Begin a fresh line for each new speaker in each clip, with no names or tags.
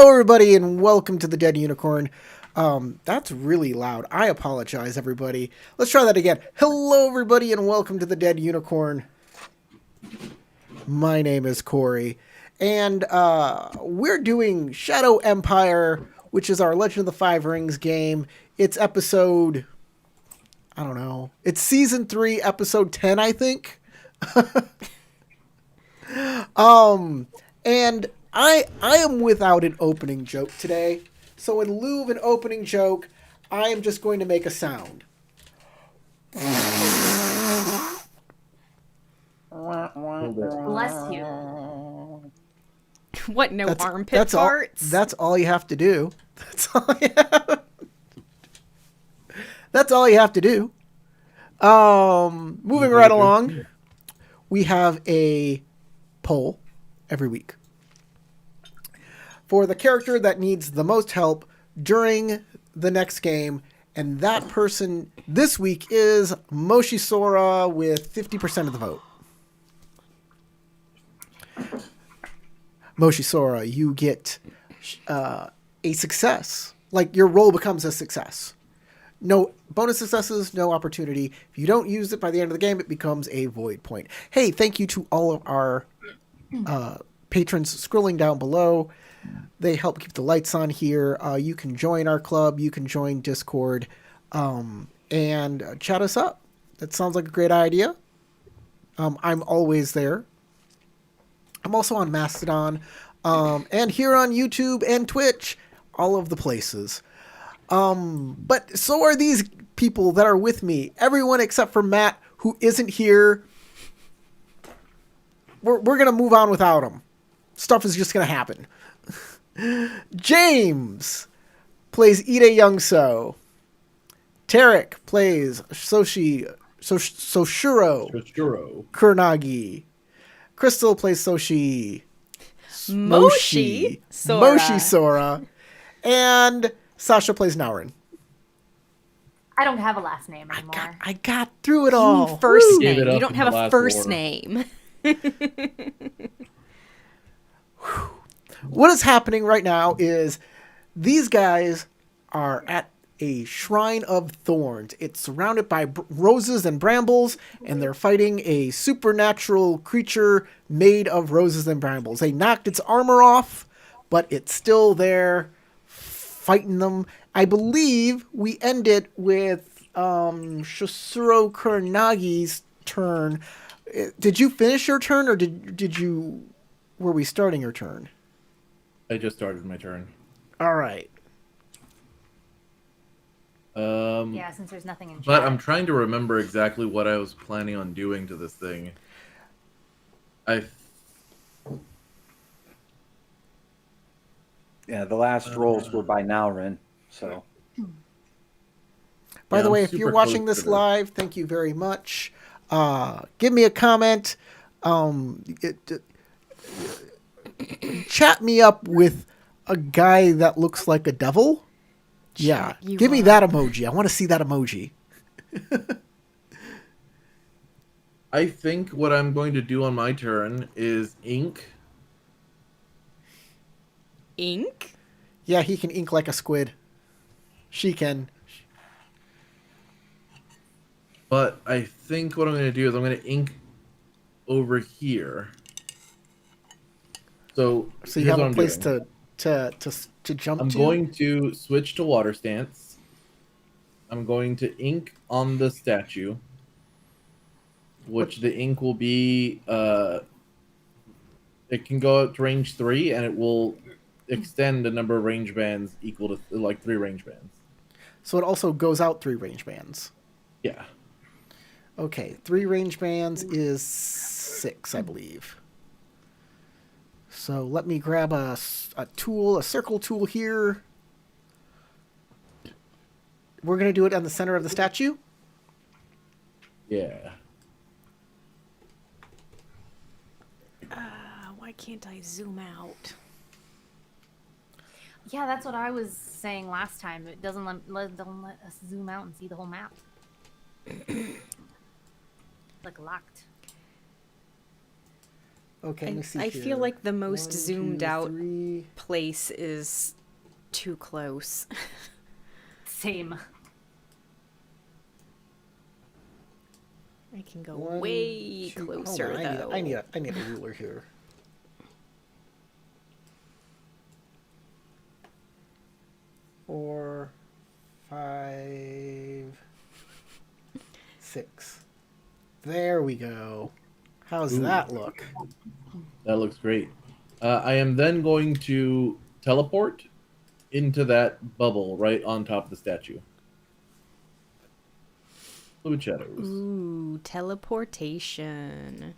Hello, everybody, and welcome to the Dead Unicorn. That's really loud. I apologize, everybody. Let's try that again. Hello, everybody, and welcome to the Dead Unicorn. My name is Corey, and we're doing Shadow Empire, which is our Legend of the Five Rings game. It's episode... I don't know. It's Season 3, Episode 10, I think. And I am without an opening joke today. So in lieu of an opening joke, I am just going to make a sound.
Bless you.
What, no armpit
that's
farts?
That's all you have to do. That's all you have to do. Moving right along, we have a poll every week for the character that needs the most help during the next game, and that person this week is Moshi Sora with 50% of the vote. Moshi Sora, you get a success. Like, your role becomes a success. No bonus successes, no opportunity. If you don't use it by the end of the game, it becomes a void point. Hey, thank you to all of our patrons scrolling down below. They help keep the lights on here. You can join our club. You can join Discord and chat us up. That sounds like a great idea. I'm always there. I'm also on Mastodon and here on YouTube and Twitch, all of the places. But so are these people that are with me. Everyone except for Matt, who isn't here. We're going to move on without him. Stuff is just going to happen. James plays Ide Youngso. Tarek plays Soshiro Kurenagi. Crystal plays
Moshi
Sora. And Sasha plays Naurin.
I don't have a last name anymore.
I got through it all.
First name. You don't have a first name.
What is happening right now is these guys are at a shrine of thorns. It's surrounded by roses and brambles, and they're fighting a supernatural creature made of roses and brambles. They knocked its armor off, but it's still there fighting them. I believe we ended with Shosuro Kurenagi's turn. Did you finish your turn, or were we starting your turn?
I just started my turn.
All right.
Yeah, since there's nothing in chat.
But I'm trying to remember exactly what I was planning on doing to this thing.
Yeah, the last rolls were by Naurin, so.
By the way, if you're watching this live, thank you very much. Give me a comment. Chat me up with a guy that looks like a devil. Yeah, give me that emoji. I want to see that emoji.
I think what I'm going to do on my turn is ink.
Ink?
Yeah, he can ink like a squid. She can.
But I think what I'm going to do is I'm going to ink over here. So
you have a place to jump to?
I'm going to switch to water stance. I'm going to ink on the statue, which the ink will be, it can go up to range 3, and it will extend the number of range bands equal to, like, 3 range bands.
So it also goes out 3 range bands?
Yeah.
Okay, 3 range bands is 6, I believe. So let me grab a tool, a circle tool here. We're going to do it on the center of the statue?
Yeah.
Why can't I zoom out?
Yeah, that's what I was saying last time. It doesn't let us zoom out and see the whole map. Like locked.
Okay, let me see
I
here.
feel like the most
1, 2,
zoomed out
3.
place is too close.
Same.
I can go
1,
way
2 hold
closer,
on,
though.
I need a ruler here. 4, 5, 6. There we go. How's
Ooh.
that look?
That looks great. I am then going to teleport into that bubble right on top of the statue. Fluid shadows.
Ooh, teleportation.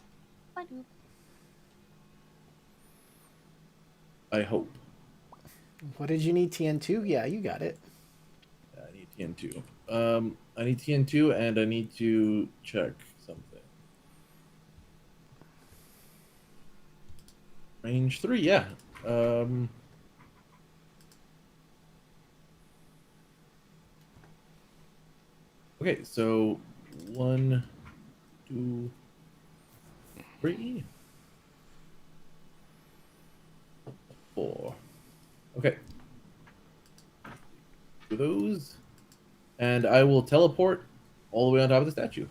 I hope.
What did you need, TN2? Yeah, you got it.
I need TN2. I need TN2 and I need to check something. Range 3, yeah. Okay, so 1, 2, 3, 4. Okay. Do those. And I will teleport all the way on top of the statue.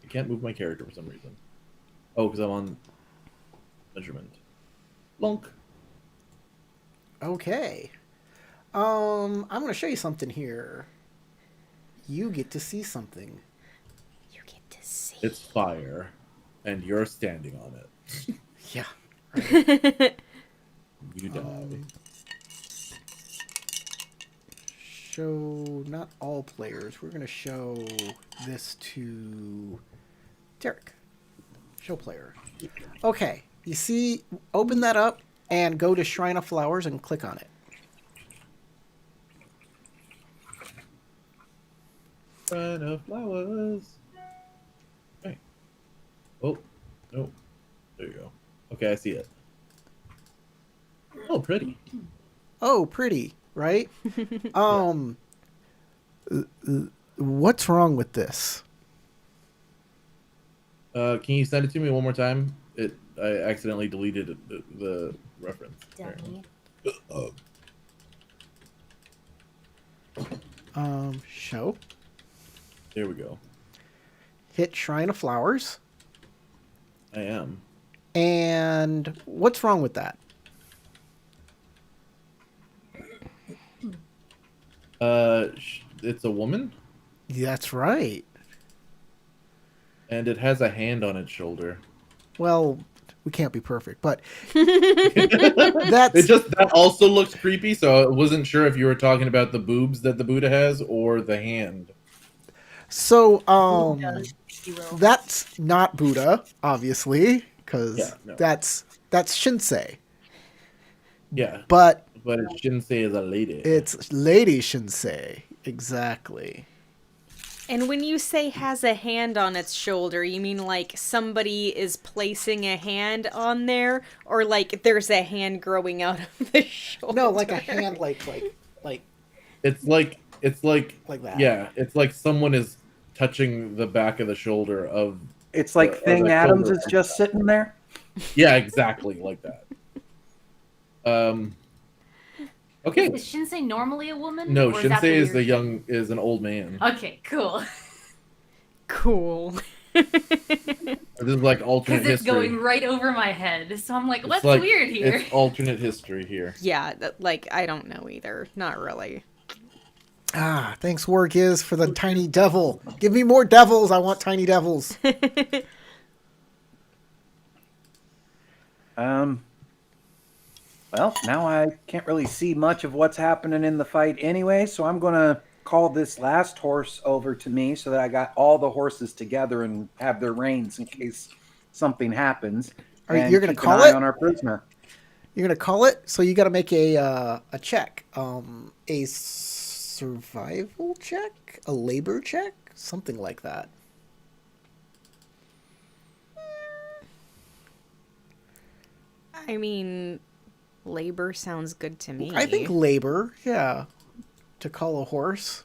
I can't move my character for some reason. Oh, because I'm on measurement. Lonk.
Okay. I'm going to show you something here. You get to see something.
You get to see.
It's fire, and you're standing on it.
Yeah.
You die.
Show not all players. We're going to show this to Derek. Show player. Okay. You see, open that up and go to Shrine of Flowers and click on it.
Shrine of flowers. Okay. Oh, no. There you go. Okay, I see it. Oh, pretty.
Oh, pretty, right? What's wrong with this?
Can you send it to me one more time? I accidentally deleted the reference.
Dummy.
Show.
There we go.
Hit Shrine of Flowers.
I am.
And what's wrong with that?
It's a woman,
That's right.
and it has a hand on its shoulder.
Well, we can't be perfect, but
That also looks creepy, so I wasn't sure if you were talking about the boobs that the Buddha has or the hand.
so
Does, zero.
that's not Buddha, obviously, because
Yeah, no.
that's Shinsei.
Yeah,
But
it shouldn't say is a lady.
it's Lady Shinsei. Exactly.
And when you say has a hand on its shoulder, you mean like somebody is placing a hand on there, or like there's a hand growing out of the shoulder?
No, like a hand, like
It's like
that.
Yeah, it's like someone is touching the back of the shoulder of.
It's like Thing
the
Adams
shoulder.
is just sitting there.
Yeah, exactly like that. Okay.
Is Shinsei normally a woman?
No,
or is that
Shinsei
the weird-
is an old man.
Okay, cool.
Cool.
This is like alternate
Because it's
history.
going right over my head. So I'm like,
It's
what's
like-
weird here?
It's alternate history here.
Yeah, like I don't know either. Not really.
Ah, thanks, Wargiz, for the tiny devil. Give me more devils. I want tiny devils.
Well, now I can't really see much of what's happening in the fight anyway, so I'm going to call this last horse over to me so that I got all the horses together and have their reins in case something happens. And
You're gonna
keep
call
an eye
it?
on our prisoner.
You're gonna call it, so you got to make a check, a survival check, a labor check, something like that.
I mean, labor sounds good to me.
I think labor, yeah, to call a horse.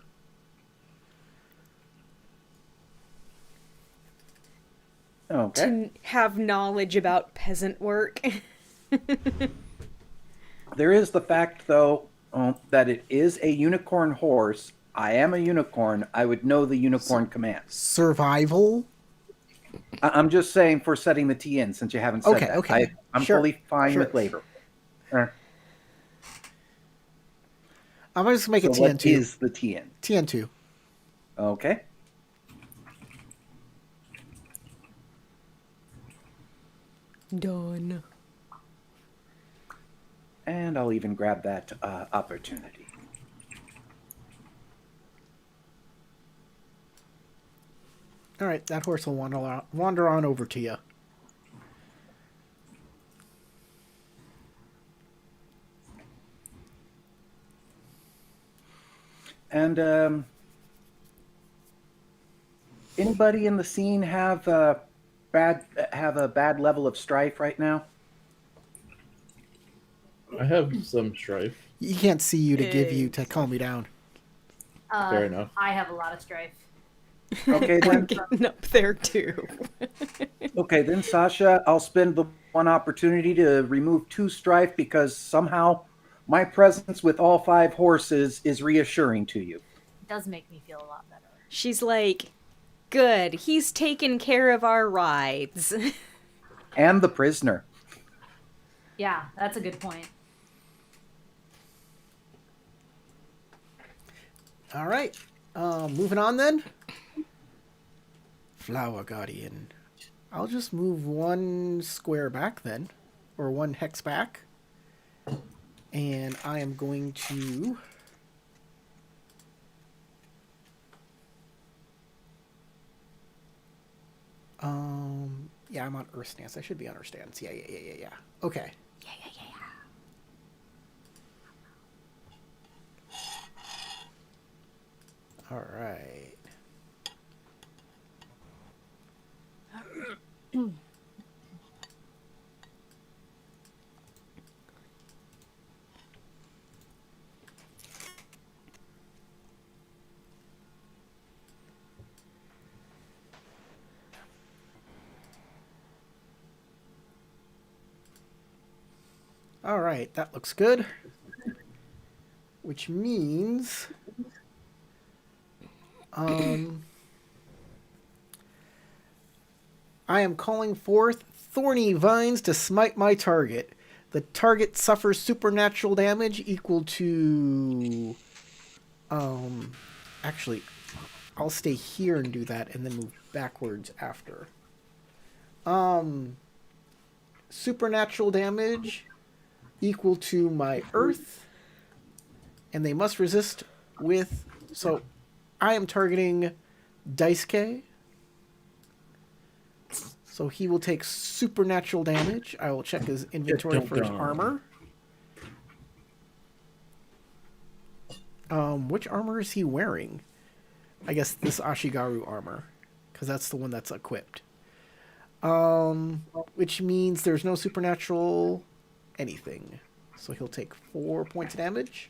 Okay.
to have knowledge about peasant work.
There is the fact, though, that it is a unicorn horse. I am a unicorn. I would know the unicorn commands.
Survival.
I'm just saying for setting the T in, since you haven't said
Okay,
that.
okay.
I'm
Sure,
fully fine
sure.
with labor.
I'm just gonna make
So
it
what
TN2.
is the T in?
TN2.
Okay.
Done.
And I'll even grab that opportunity.
All right, that horse will wander on over to you.
And anybody in the scene have a bad level of strife right now?
I have some strife.
He can't see you to give you to calm you down.
Fair enough.
I have a lot of strife.
Okay,
I'm
then.
getting up there too.
Okay, then, Sasha, I'll spend the one opportunity to remove 2 strife because somehow my presence with all 5 horses is reassuring to you.
It does make me feel a lot better.
She's like, good, he's taken care of our rides.
And the prisoner.
Yeah, that's a good point.
All right, moving on then. Flower Guardian. I'll just move 1 square back then, or 1 hex back, and I am going to yeah, I'm on Earth stance. I should be on Earth stance. Yeah. Okay.
Yeah.
All right. All right, that looks good. Which means I am calling forth thorny vines to smite my target. The target suffers supernatural damage equal to actually I'll stay here and do that and then move backwards after. Supernatural damage equal to my earth, and they must resist with, so I am targeting Daisuke. So he will take supernatural damage. I will check his inventory for his armor. Which armor is he wearing? I guess this Ashigaru armor, because that's the one that's equipped. Which means there's no supernatural anything. So he'll take 4 points of damage.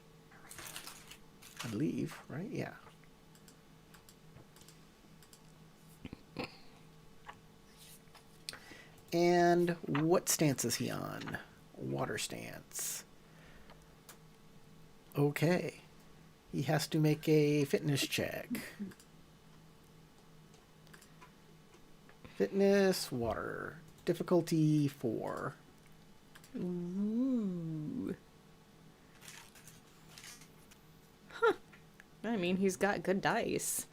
I believe, right? Yeah. And what stance is he on? Water stance. Okay. He has to make a fitness check. Fitness, water. Difficulty 4.
Ooh. Huh. I mean, he's got good dice.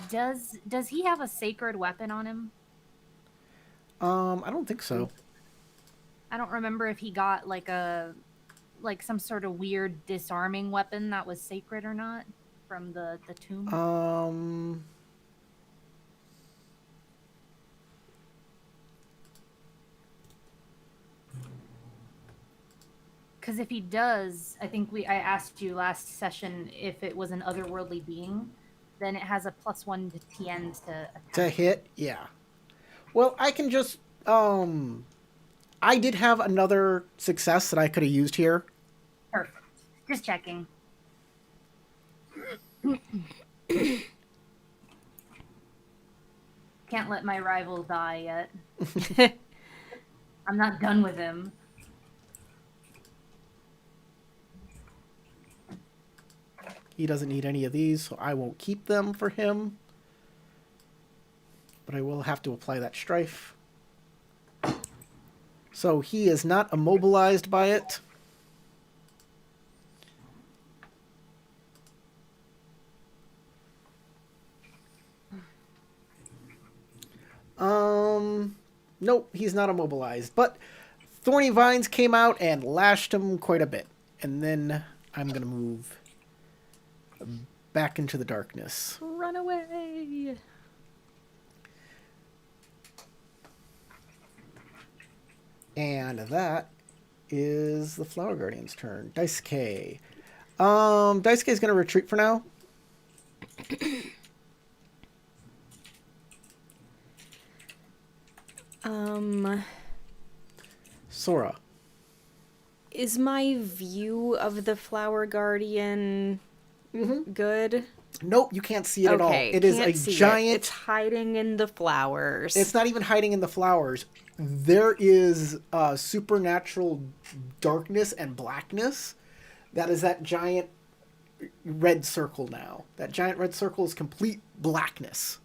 Does he have a sacred weapon on him?
I don't think so.
I don't remember if he got like some sort of weird disarming weapon that was sacred or not from the tomb. Because if he does, I think I asked you last session if it was an otherworldly being, then it has a +1 to TN to attack.
To hit, yeah. Well, I can just I did have another success that I could have used here.
Perfect. Just checking. Can't let my rival die yet. I'm not done with him.
He doesn't need any of these, so I won't keep them for him. But I will have to apply that strife. So he is not immobilized by it. Nope, he's not immobilized. But Thorny Vines came out and lashed him quite a bit. And then I'm going to move back into the darkness.
Run away.
And that is the Flower Guardian's turn. Daisuke. Daisuke is going to retreat for now. Sora.
Is my view of the Flower Guardian good?
Nope, you can't see it at all. It is
can't
a
see
giant...
It's hiding in the flowers.
It's not even hiding in the flowers. There is supernatural darkness and blackness. That is that giant red circle now. That giant red circle is complete blackness.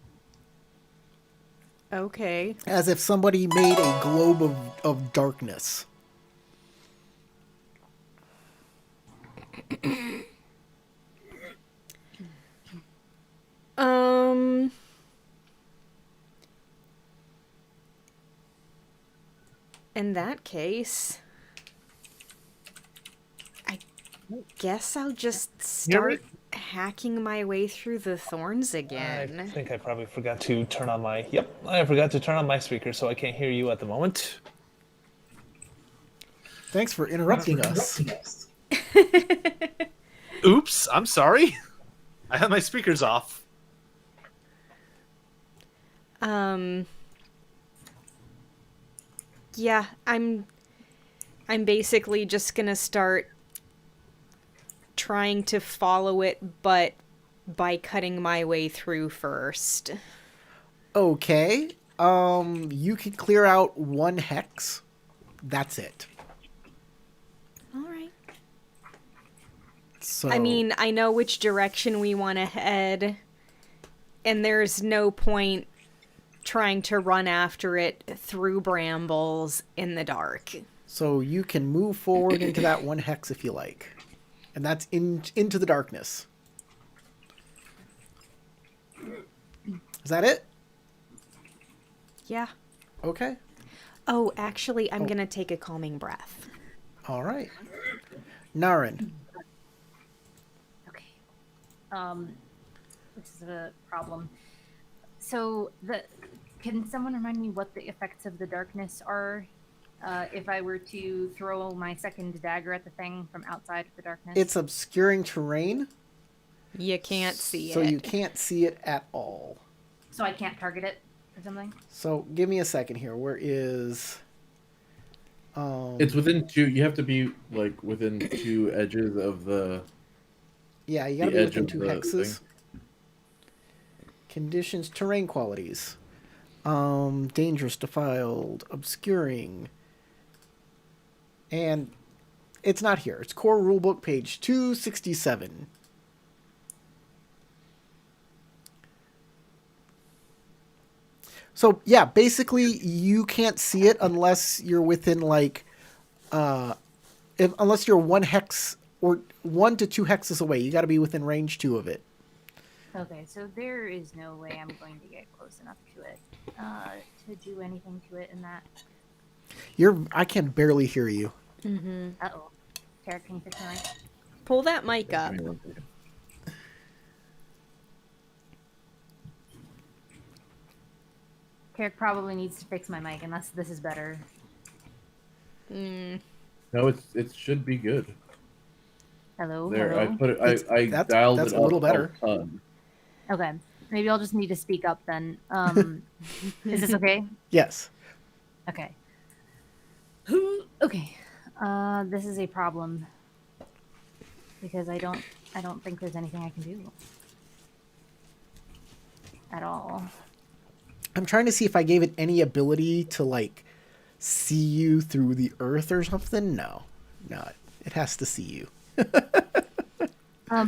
Okay.
As if somebody made a globe of darkness.
In that case, I guess I'll just start hacking my way through the thorns again.
I think I probably forgot to turn on my... Yep, I forgot to turn on my speaker, so I can't hear you at the moment.
Thanks for interrupting us.
Oops, I'm sorry. I had my speakers off.
Yeah, I'm basically just gonna start trying to follow it, but by cutting my way through first.
Okay. You can clear out 1 hex. That's it.
All right.
So
I mean, I know which direction we want to head, and there's no point trying to run after it through brambles in the dark.
So you can move forward into that 1 hex if you like. And that's into the darkness. Is that it?
Yeah.
Okay.
Oh, actually, I'm gonna take a calming breath.
All right. Naren.
Okay. This is a problem. So can someone remind me what the effects of the darkness are? If I were to throw my second dagger at the thing from outside of the darkness?
It's obscuring terrain.
You can't see
So
it.
you can't see it at all.
So I can't target it or something?
So give me a second here. Where is...
It's within 2. You have to be like within 2 edges of the.
Yeah, you gotta
the
be
edge
within
of
2
the
hexes.
thing.
Conditions, terrain qualities. Dangerous, defiled, obscuring. And it's not here. It's core rulebook page 267. So yeah, basically you can't see it unless you're within like, unless you're 1 hex or 1 to 2 hexes away. You got to be within range 2 of it.
Okay, so there is no way I'm going to get close enough to it to do anything to it in that.
I can barely hear you.
Uh-oh. Tara, can you fix my mic?
Pull that mic up.
Carrick probably needs to fix my mic unless this is better.
No, it should be good.
Hello?
There,
Hello?
I put it. I dialed
that's
it
a little
up
better.
a ton.
Okay. Maybe I'll just need to speak up then. Is this okay?
Yes.
Okay. Okay. This is a problem. Because I don't think there's anything I can do. At all.
I'm trying to see if I gave it any ability to like see you through the earth or something. No, it has to see you.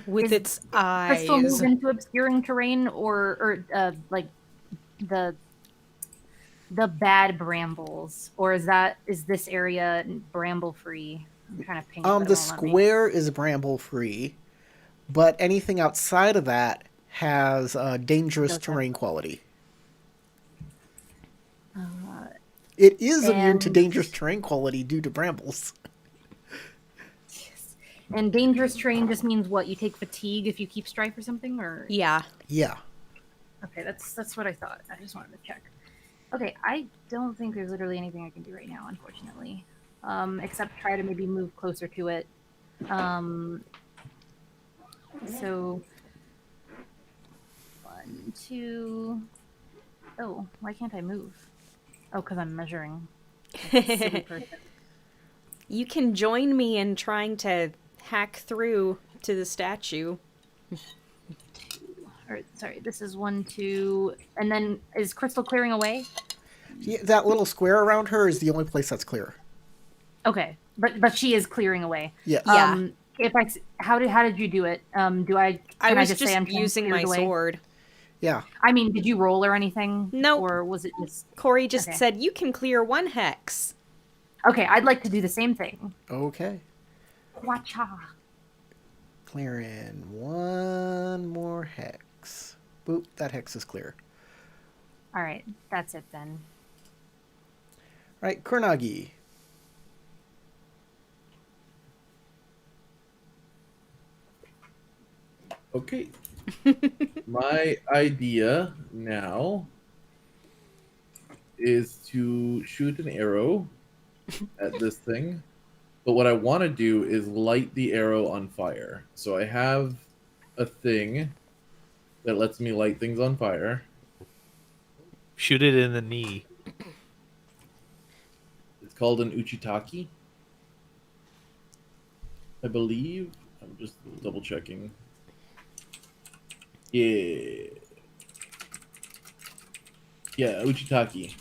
With
Is
its
Crystal
eyes.
move into obscuring terrain, or like the bad brambles, or is this area bramble free? I'm trying to ping it, but it
The
won't let me.
square is bramble free, but anything outside of that has dangerous
Does have-
terrain quality. It is immune to
and-
dangerous terrain quality due to brambles.
And dangerous terrain just means what? You take fatigue if you keep strife or something, or
Yeah.
Yeah.
okay, that's what I thought. I just wanted to check. Okay, I don't think there's literally anything I can do right now, unfortunately, except try to maybe move closer to it. So 1, 2. Oh, why can't I move? Oh, because I'm measuring. Silly person.
You can join me in trying to hack through to the statue.
Or, sorry, this is 1, 2, and then is Crystal clearing away?
Yeah, that little square around her is the only place that's clear.
Okay, but she is clearing away.
Yes.
Yeah.
How did you do it? Can
I was
just say I'm
using my
cleared away?
sword.
Yeah.
I mean, did you roll or anything?
Nope.
Or was it just
Corey just
Okay.
said you can clear 1 hex.
okay? I'd like to do the same thing.
Okay.
Wacha.
Clearing one more hex. Boop, that hex is clear.
All right, that's it then.
Right, Kurnagi.
Okay. My idea now is to shoot an arrow at this thing. But what I want to do is light the arrow on fire. So I have a thing that lets me light things on fire.
Shoot it in the knee.
It's called an uchitaki, I believe. I'm just double checking. Yeah. Yeah, uchitaki.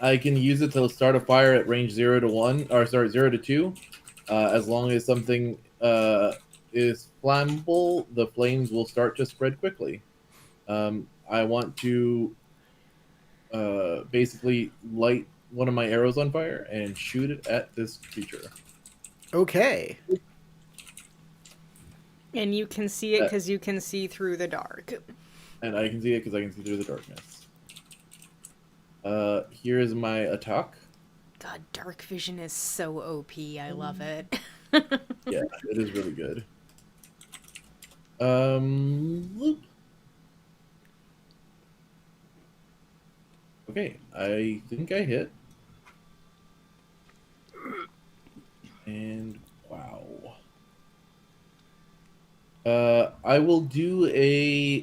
I can use it to start a fire at range 0 to 1, or sorry, 0 to 2. As long as something is flammable, the flames will start to spread quickly. I want to basically light one of my arrows on fire and shoot it at this creature.
Okay.
And you can see it because you can see through the dark.
And I can see it because I can see through the darkness. Here is my attack.
God, dark vision is so OP. I love it.
Yeah, it is really good. Whoop. Okay, I think I hit. And wow. I will do a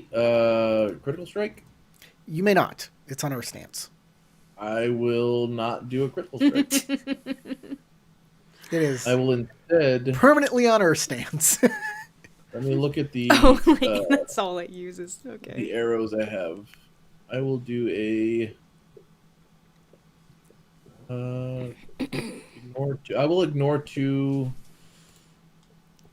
critical strike.
You may not. It's on our stance.
I will not do a critical strike.
It is
I will instead.
permanently on our stance.
Let me look at the
Oh, that's all it uses.
the
Okay.
arrows I have. I will do a. I will ignore 2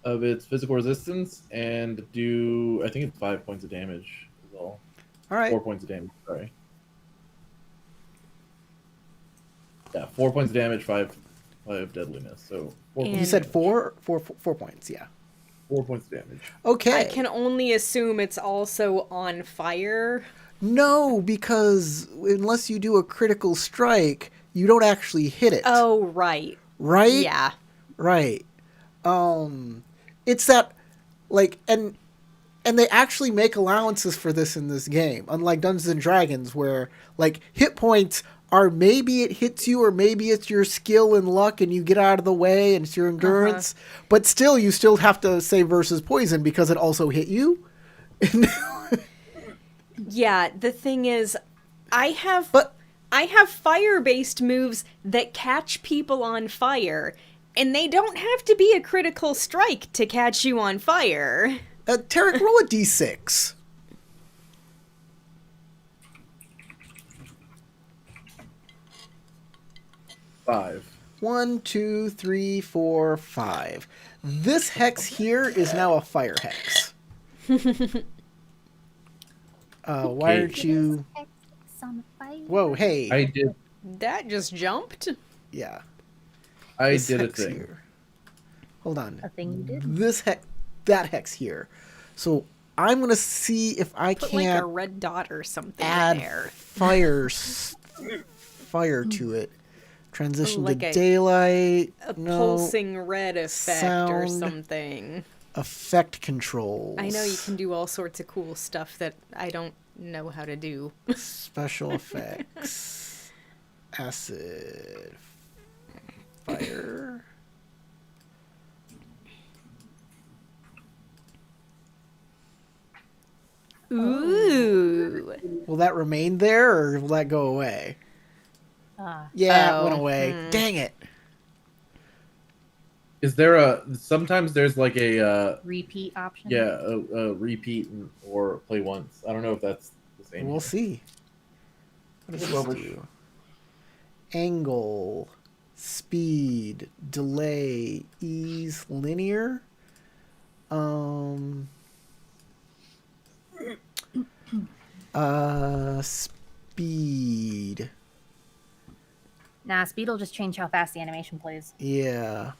of its physical resistance and do. I think it's 5 points of damage. Is all.
All right.
4 points of damage. Sorry. Yeah, 4 points of damage, 5 deadliness. So 4
And-
You
points
said
of damage.
four points. Yeah.
4 points of damage.
Okay.
I can only assume it's also on fire.
No, because unless you do a critical strike, you don't actually hit it.
Oh, right.
Right?
Yeah.
Right. It's that, like, and they actually make allowances for this in this game, unlike Dungeons and Dragons, where like hit points are maybe it hits you or maybe it's your skill and luck and you get out of the way and it's your endurance, but still you still have to say versus poison because it also hit you.
Yeah, the thing is, I have
But
fire-based moves that catch people on fire, and they don't have to be a critical strike to catch you on fire.
Tarek, roll a d6.
5.
1, 2, 3, 4, 5. This hex here is now a fire hex. Why aren't you...
It's on the fire.
Whoa, hey.
I did.
That just jumped.
Yeah.
I
This
did a
hex
thing.
here. Hold on.
A thing you did?
That hex here. So I'm gonna see if I
Put like
can't
a red dot or something
add
in there.
fire to it. Transition
like
to
a-
daylight.
A
No.
pulsing red effect or
Sound.
something.
Effect controls.
I know you can do all sorts of cool stuff that I don't know how to do.
Special effects. Acid. Fire.
Ooh.
Will that remain there or will that go away? Yeah, it went
Oh,
away. Dang it.
Is there a? Sometimes there's like a
Repeat option.
yeah a repeat or play once. I don't know if that's the same.
We'll
here.
see. What does this do? Angle, speed, delay, ease, linear. Speed.
Nah, speed will just change how fast the animation plays.
Yeah.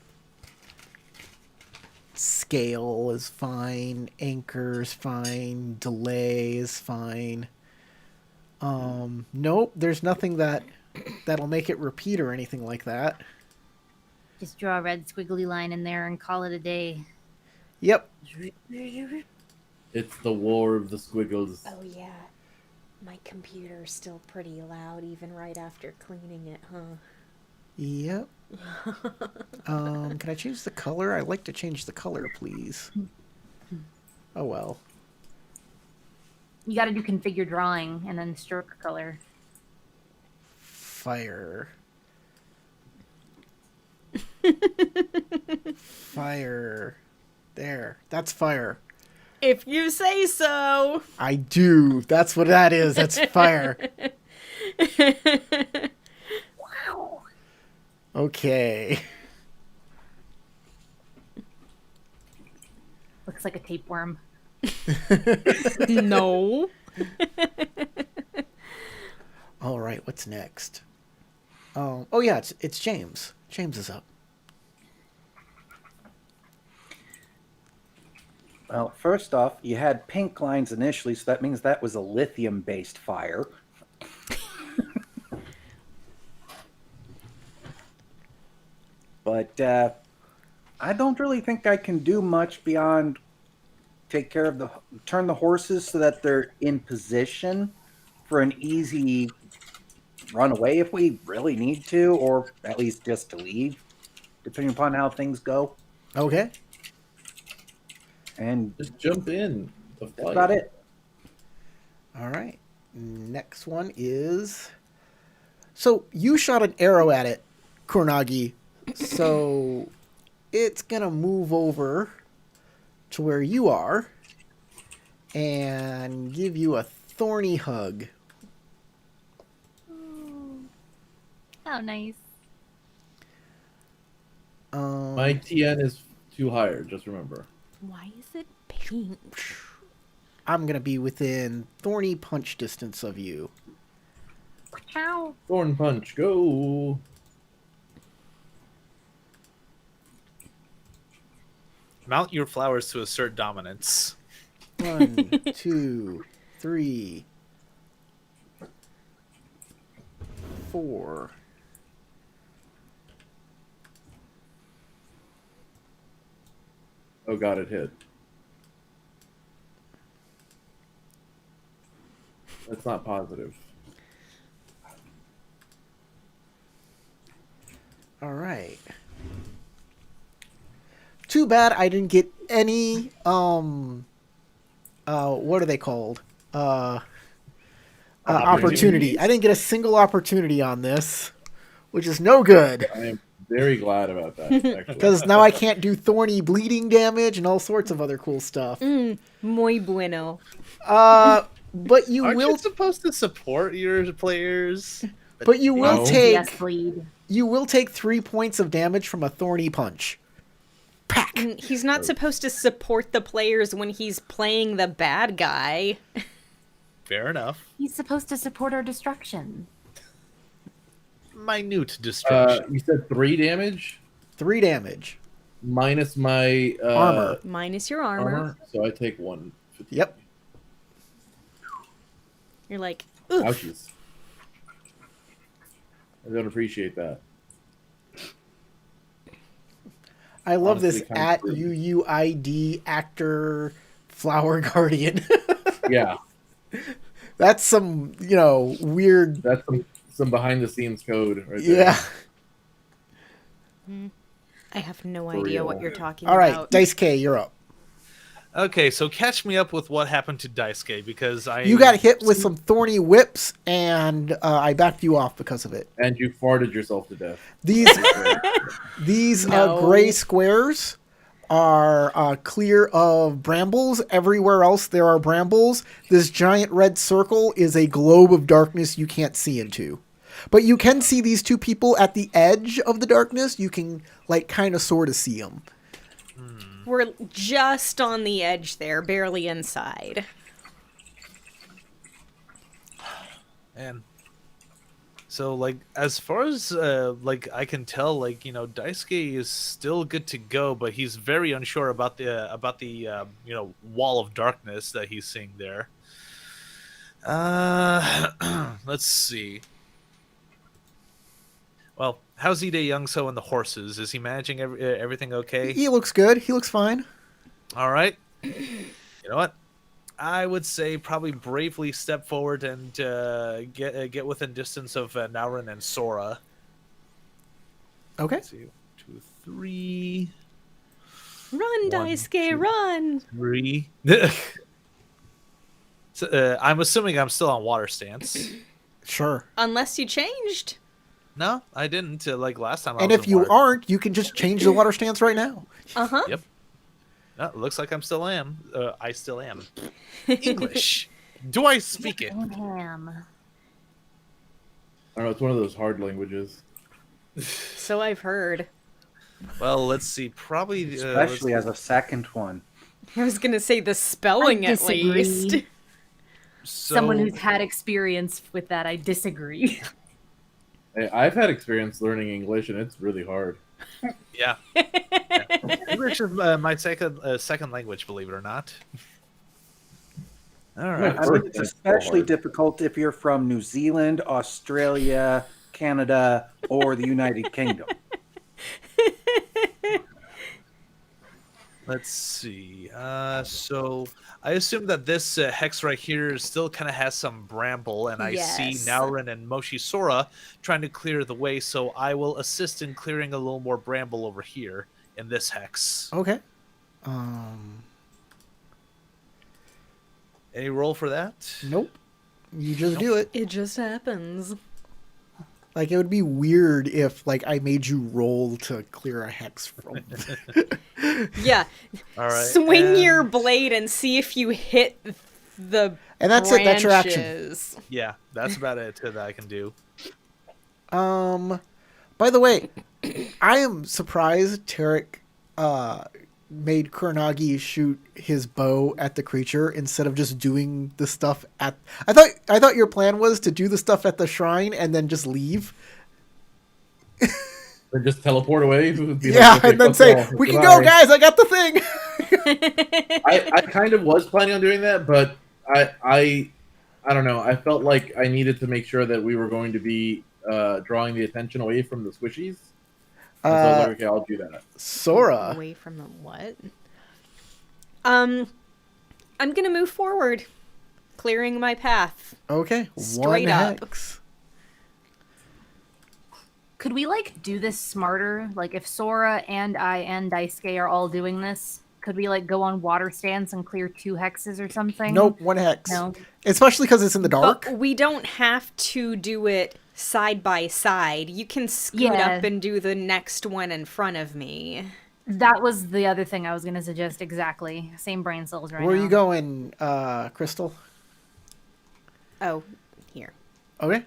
Scale is fine. Anchor is fine. Delay is fine. Nope. There's nothing that'll make it repeat or anything like that.
Just draw a red squiggly line in there and call it a day.
Yep.
It's the war of the squiggles.
Oh yeah. My computer's still pretty loud even right after cleaning it, huh?
Yep. Can I change the color? I'd like to change the color, please. Oh well.
You gotta do configure drawing and then stroke color.
Fire. Fire. There. That's fire.
If you say so.
I do. That's what that is. That's fire.
Wow.
Okay.
Looks like a tapeworm.
No.
All right. What's next? Oh yeah, it's James. James is up.
Well, first off, you had pink lines initially, so that means that was a lithium-based fire. But I don't really think I can do much beyond turn the horses so that they're in position for an easy runaway if we really need to, or at least just to leave, depending upon how things go.
Okay.
And
Just jump in. The
that's
fight.
about it.
All right. Next one is. So you shot an arrow at it, Kuronagi. So it's gonna move over to where you are and give you a thorny hug.
How nice.
My TN is too higher. Just remember.
Why is it pink?
I'm gonna be within thorny punch distance of you.
Ow.
Thorn punch, go.
Mount your flowers to assert dominance.
1, 2, 3, 4.
Oh god, it hit. That's not positive.
All right. Too bad I didn't get any what are they called? Opportunity. I didn't get a single opportunity on this, which is no good.
I am very glad about that, actually.
Because now I can't do thorny bleeding damage and all sorts of other cool stuff.
Muy bueno.
But you
Aren't
will
you supposed to support your players?
but you will
No.
take
Yes, bleed.
You will take 3 points of damage from a thorny punch. Pack.
He's not supposed to support the players when he's playing the bad guy.
Fair enough.
He's supposed to support our destruction.
Minute destruction.
You said 3 damage
3 damage.
minus my
Armor.
Minus your armor.
so I take 1. fatigue.
Yep.
You're like, oof.
Ouchies. I don't appreciate that.
I love
Honestly,
this
kind
at
of true.
UUID actor flower guardian.
Yeah,
That's some, weird.
that's some behind the scenes code right there.
Yeah.
I have no
For
idea
real.
what you're talking
All right,
about.
Dice K, you're up.
Okay, so catch me up with what happened to Daisuke because
You got hit with some thorny whips, and I backed you off because of it.
And you farted yourself to death.
These
No.
gray squares are clear of brambles. Everywhere else there are brambles. This giant red circle is a globe of darkness you can't see into. But you can see these two people at the edge of the darkness. You can, kind of, sort of see them.
We're just on the edge there, barely inside.
And so, as far as I can tell, Daisuke is still good to go, but he's very unsure about the wall of darkness that he's seeing there. Let's see. Well, how's Ide Youngso and the horses? Is he managing everything okay?
He looks good. He looks fine.
All right. You know what? I would say probably bravely step forward and get within distance of Naurin and Sora.
Okay.
Let's see, 2, 3,
Run,
1,
Daisuke,
2,
run!
3. So, I'm assuming I'm still on water stance.
Sure.
Unless you changed.
No, I didn't. Like last time. I
And
was
if
in
you
water.
aren't, you can just change the water stance right now.
Uh-huh.
Yep. No, it looks like I still am. English. Do I speak it?
Ham.
I don't know. It's one of those hard languages.
So I've heard.
Well, let's see. Probably
Especially as a second one.
I was gonna say the spelling
I
at least.
disagree.
so,
Someone who's had experience with that, I disagree.
Hey, I've had experience learning English, and it's really hard.
Yeah. English is my second language, believe it or not. All right.
I mean, it's especially difficult if you're from New Zealand, Australia, Canada, or the United Kingdom.
Let's see. So I assume that this hex right here still kind of has some bramble, and I see
Yes.
Naurin and Moshi Sora trying to clear the way, so I will assist in clearing a little more bramble over here in this hex.
Okay.
Any roll for that?
Nope. You just do it.
It just happens.
It would be weird if, I made you roll to clear a hex from.
Yeah.
All right.
Swing
and-
your blade and see if you hit the
And that's it. That's your action.
branches.
Yeah, that's about it that I can do.
By the way, I am surprised Tarek made Kuranagi shoot his bow at the creature instead of just doing the stuff at. I thought your plan was to do the stuff at the shrine and then just leave.
Or just teleport away. Be like,
Yeah,
okay,
and then
fuck
say,
y'all,
"We can
goodbye."
go, guys. I got the thing."
I kind of was planning on doing that, but I don't know. I felt like I needed to make sure that we were going to be drawing the attention away from the squishies. And so I was like, okay, I'll do that.
Sora.
Away from the what? I'm gonna move forward, clearing my path.
Okay,
Straight
one
up.
hex.
Could we do this smarter? If Sora and I and Daisuke are all doing this, could we go on water stance and clear 2 hexes or something?
Nope, one hex.
No.
Especially because it's in the dark.
But we don't have to do it side by side. You can scoot
Yeah.
up and do the next one in front of me.
That was the other thing I was going to suggest. Exactly. Same brain cells right
Where are
now.
you going, Crystal?
Oh, here.
Okay.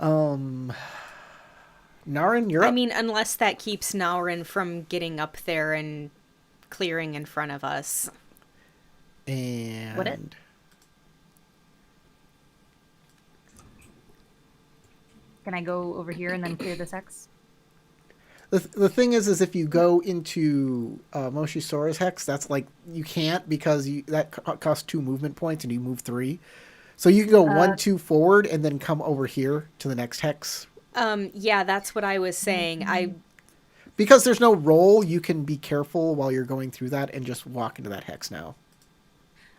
Naren, you're
I
up.
mean, unless that keeps Naurin from getting up there and clearing in front of us.
And
Can I go over here and then clear this hex?
the thing is if you go into Moshisora's hex, that's like you can't because that costs 2 movement points and you move 3. So you can go 1, 2 forward and then come over here to the next hex.
Yeah, that's what I was saying.
Because there's no roll, you can be careful while you're going through that and just walk into that hex now.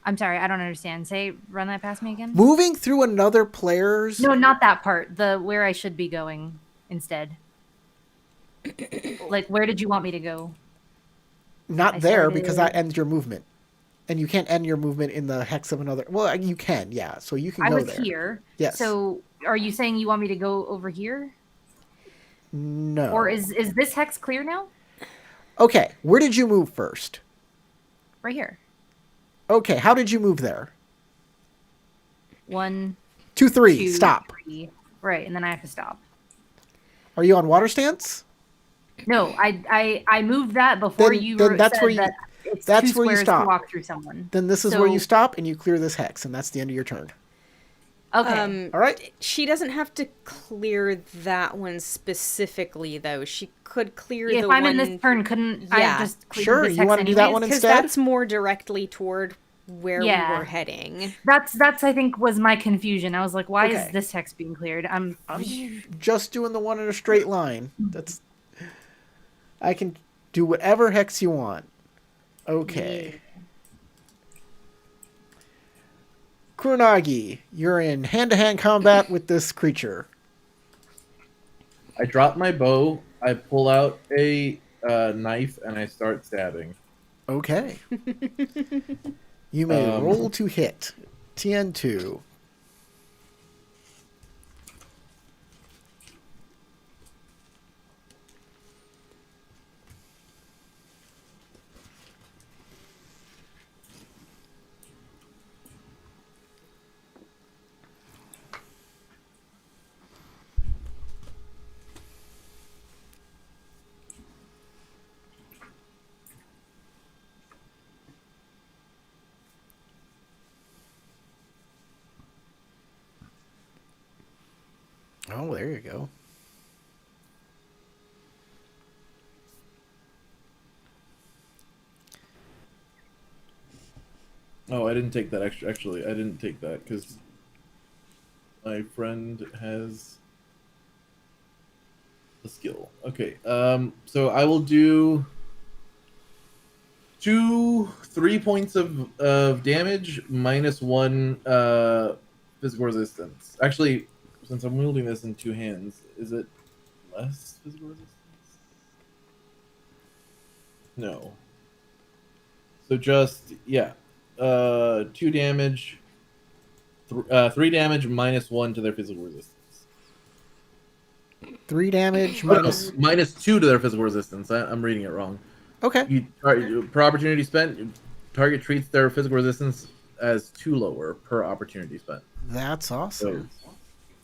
I'm sorry, I don't understand. Run that past me again.
Moving through another player's...
No, not that part. The where I should be going instead. Like, where did you want me to go?
Not there, because that ends your movement. And you can't end your movement in the hex of another... Well, you can, yeah. So you can go there.
I was here.
Yes.
So, are you saying you want me to go over here?
No.
Or is this hex clear now?
Okay, where did you move first?
Right here.
Okay, how did you move there?
1,
2, 3,
2,
stop.
3. Right, and then I have to stop.
Are you on water stance?
No, I moved that before you
then that's
said
where you
that it's
that's
2
where you
squares
stop.
to walk through someone.
Then this is where you stop and you clear this hex, and that's the end of your turn.
Okay.
All right.
She doesn't have to clear that one specifically, though. She could clear
If
the
I'm
one...
in this turn, couldn't
Yeah.
I just clear
Sure,
this
you
hex
wanna do that
anyways?
one
Because
instead?
that's more directly toward where we were heading.
That's I think was my confusion. I was like, why
Okay.
is this hex being cleared?
I'm just doing the one in a straight line. I can do whatever hex you want. Okay. Kuronagi, you're in hand-to-hand combat with this creature.
I drop my bow. I pull out a knife and I start stabbing.
Okay. You may roll to hit. TN2. Oh, there you go.
Oh, I didn't take that extra. Actually, I didn't take that because my friend has a skill. Okay. So I will do 3 points of damage minus 1 physical resistance. Actually, since I'm wielding this in 2 hands, is it less physical resistance? No. So just 2 damage, 3 damage minus 1 to their physical resistance.
3 damage
minus 2 to their physical resistance. I'm reading it wrong.
Okay.
Per opportunity spent, target treats their physical resistance as 2 lower per opportunity spent.
That's awesome.
So,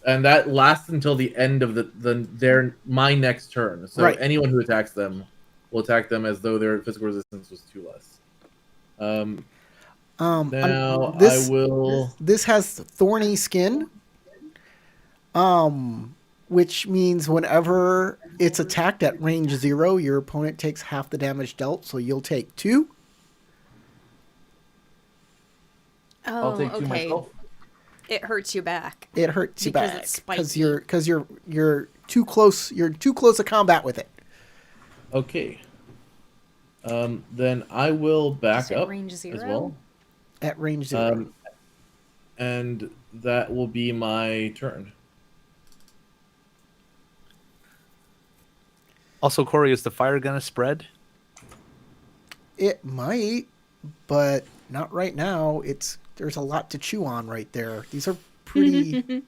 and that lasts until the end of my next turn. So anyone who attacks them will attack them as though their physical resistance was 2 less. Now I will.
This has thorny skin, which means whenever it's attacked at range 0, your opponent takes half the damage dealt, so you'll take 2.
Oh,
I'll take 2 myself.
It hurts you back.
It hurts you
Because
back
it's
because
spiky.
you're too close. You're too close a combat with it.
Okay. Then I will back up
range
as
0?
well.
At range 0.
And that will be my turn.
Also, Corey, is the fire gonna spread?
It might, but not right now. There's a lot to chew on right there. These are pretty.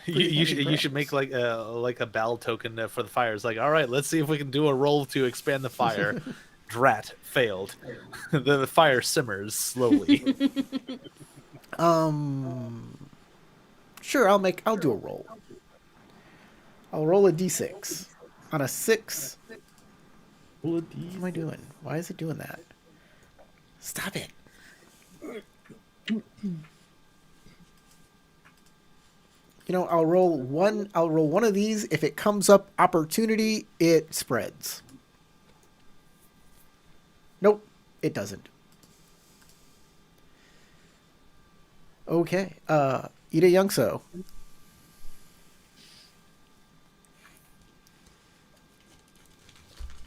You should make like a battle token for the fire. It's like, all right, let's see if we can do a roll to expand the fire. Drat failed. The fire simmers slowly.
Sure, I'll do a roll. I'll roll a d6. On a 6,
Roll a
what am I doing? Why is it doing that? Stop it. I'll roll one. I'll roll one of these. If it comes up opportunity, it spreads. Nope, it doesn't. Okay. Ida Youngso.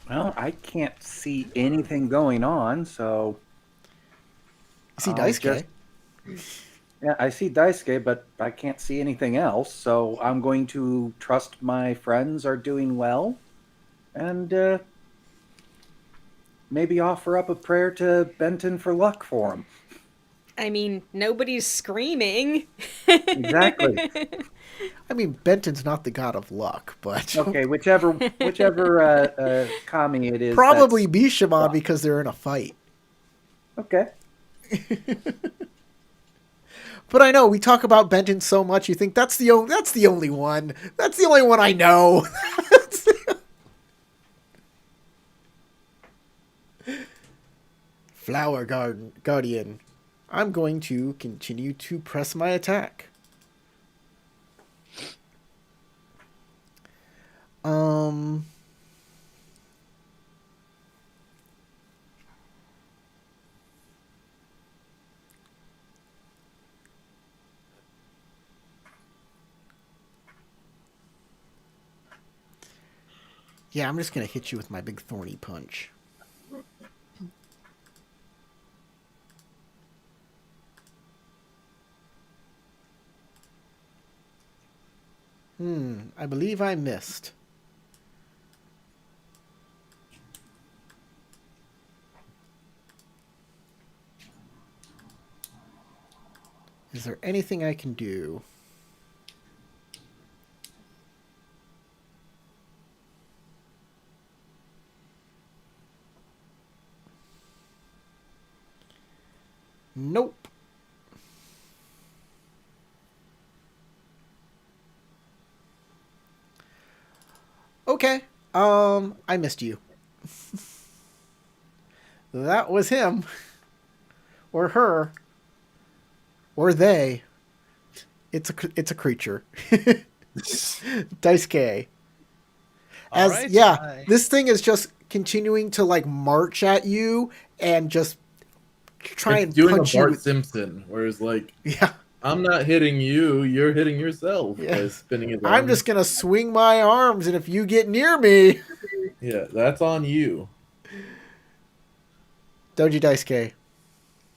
Well, I can't see anything going on, so
You see
I'll
Daisuke.
yeah, I see Daisuke, but I can't see anything else. So I'm going to trust my friends are doing well, and maybe offer up a prayer to Benton for luck for him.
I mean, nobody's screaming.
Exactly.
I mean, Benton's not the god of luck, but
Okay, whichever kami it is.
probably
that's-
Bishamon because they're in a fight.
Okay.
But I know we talk about Benton so much. You think that's the only one. That's the only one I know. Flower Guardian. I'm going to continue to press my attack. Yeah, I'm just going to hit you with my big thorny punch. I believe I missed. Is there anything I can do? Nope. Okay. I missed you. That was him. Or her. Or they. It's a creature. Daisuke.
All right,
This thing is just continuing to like march at you and just try
It's
and
doing
punch
a Bart
you.
Simpson, whereas like
Yeah.
I'm not hitting you, you're hitting yourself
Yeah.
by spinning his
I'm
arms.
just gonna swing my arms, and if you get near me,
Yeah, that's on you.
Doji Daisuke.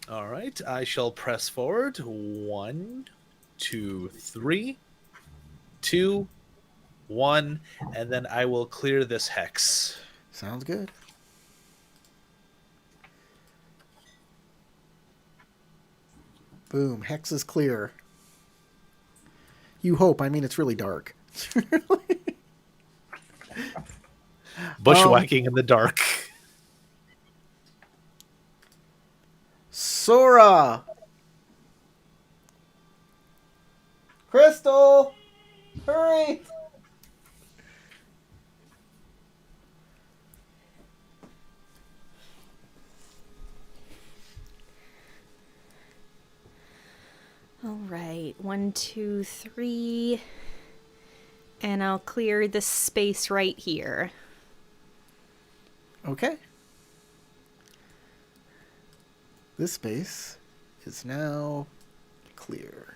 All right, I shall press forward. 1, 2, 3, 2, 1, and then I will clear this hex.
Sounds good. Boom. Hex is clear. You hope. I mean, it's really dark.
Bushwhacking in the dark.
Sora. Crystal. Hurry.
All right, 1, 2, 3. And I'll clear this space right here.
Okay. This space is now clear.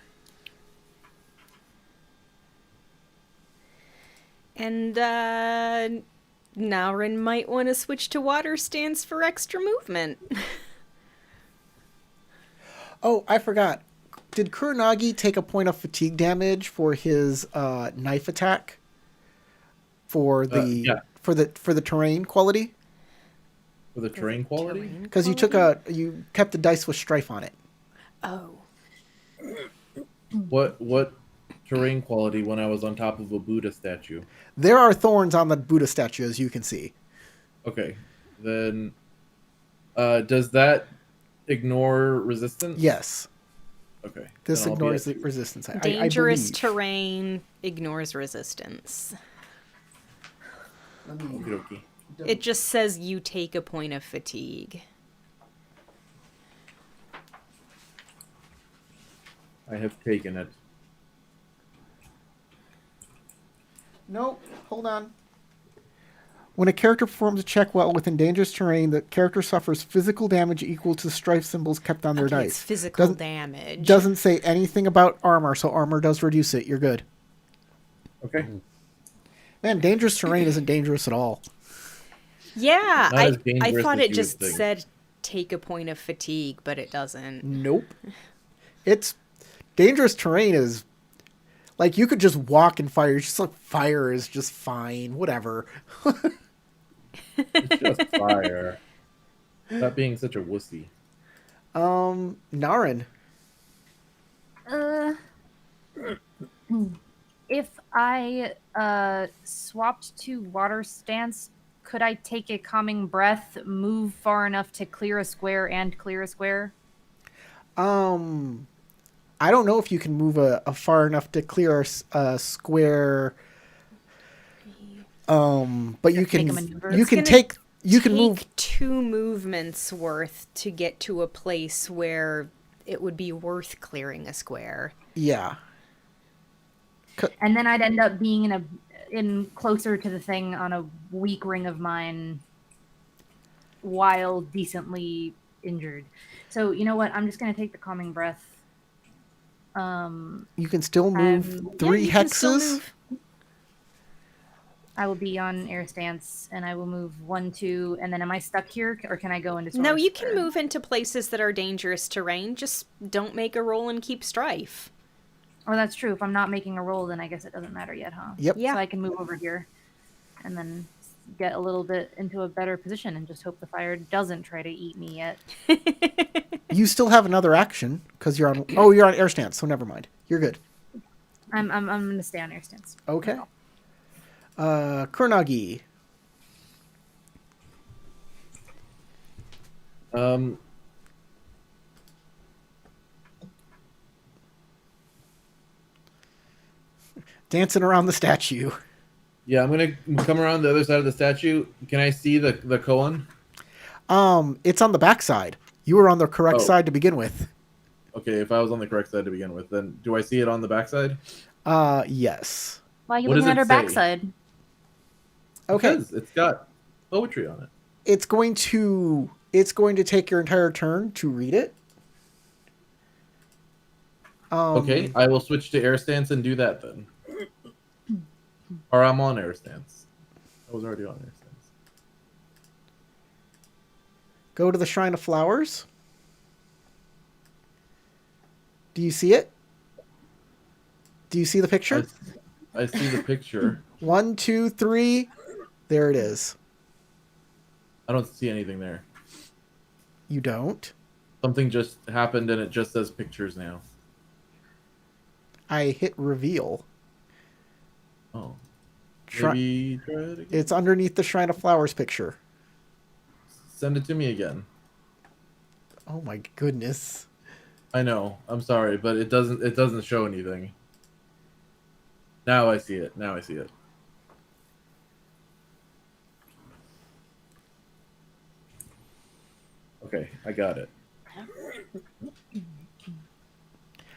And Naurin might want to switch to water stance for extra movement.
Oh, I forgot. Did Kuronagi take a point of fatigue damage for his knife attack? For the
Yeah.
for the terrain quality?
For the terrain quality?
Terrain
Because
quality?
you kept the dice with strife on it.
Oh.
What terrain quality when I was on top of a Buddha statue?
There are thorns on the Buddha statue, as you can see.
Okay. Then does that ignore resistance?
Yes.
Okay.
This
then I'll be
ignores
at
the
2.
resistance.
Dangerous
I believe.
terrain ignores resistance.
Okie dokie.
It just says you take a point of fatigue.
I have taken it.
Nope. Hold on. When a character performs a check while within dangerous terrain, the character suffers physical damage equal to the strife symbols kept on their
Okay,
dice.
it's physical
Doesn't-
damage.
Doesn't say anything about armor, so armor does reduce it. You're good.
Okay.
Man, dangerous terrain isn't dangerous at all.
Yeah,
Not as
I
dangerous
thought
as
it
you
just
would think.
said take a point of fatigue, but it doesn't.
Nope. It's dangerous terrain is like you could just walk and fire. It's just like fire is just fine. Whatever.
It's just fire. Stop being such a wussy.
Naren.
If I swapped to water stance, could I take a calming breath, move far enough to clear a square and clear a square?
I don't know if you can move a far enough to clear a square. But you
Just take a
can
maneuver?
you
It's
can
gonna
take you can
Take
move
2 movements worth to get to a place where it would be worth clearing a square.
yeah.
And then I'd end up being in closer to the thing on a weak ring of mine while decently injured. So you know what? I'm just gonna take the calming breath.
You can still move 3
you can still
hexes.
move.
I will be on air stance and I will move 1, 2, and then am I stuck here or can I go into
No,
Sword
you can
Square?
move into places that are dangerous terrain. Just don't make a roll and keep strife.
Oh, that's true. If I'm not making a roll, then I guess it doesn't matter yet, huh?
Yep.
Yeah.
So I can move over here and then get a little bit into a better position and just hope the fire doesn't try to eat me yet.
You still have another action because you're on. Oh, you're on air stance, so never mind. You're good.
I'm gonna stay on air stance.
Okay. Kurnagi. Dancing around the statue.
Yeah, I'm gonna come around the other side of the statue. Can I see the koan?
It's on the back side. You were on the correct
Oh.
side to begin with.
Okay, if I was on the correct side to begin with, then do I see it on the backside?
Yes.
Why are you
What
looking
does
at her
it say?
backside?
Okay.
Because it's got poetry on it.
It's going to take your entire turn to read it.
Okay, I will switch to air stance and do that then. Or I'm on air stance. I was already on air stance.
Go to the Shrine of Flowers. Do you see it? Do you see the picture?
I see the picture.
1, 2, 3. There it is.
I don't see anything there.
You don't?
Something just happened and it just says pictures now.
I hit reveal.
Oh.
Shri-
Maybe try it again.
It's underneath the Shrine of Flowers picture.
Send it to me again.
Oh my goodness.
I know. I'm sorry, but it doesn't show anything. Now I see it. Now I see it. Okay, I got it.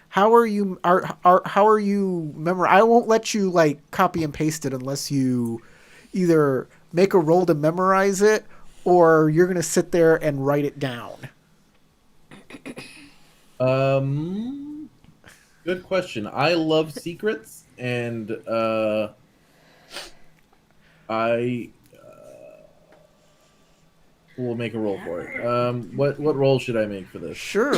How are you how are you I won't let you like copy and paste it unless you either make a roll to memorize it or you're going to sit there and write it down.
Good question. I love secrets and I will make a roll for it. What roll should I make for this?
Sure.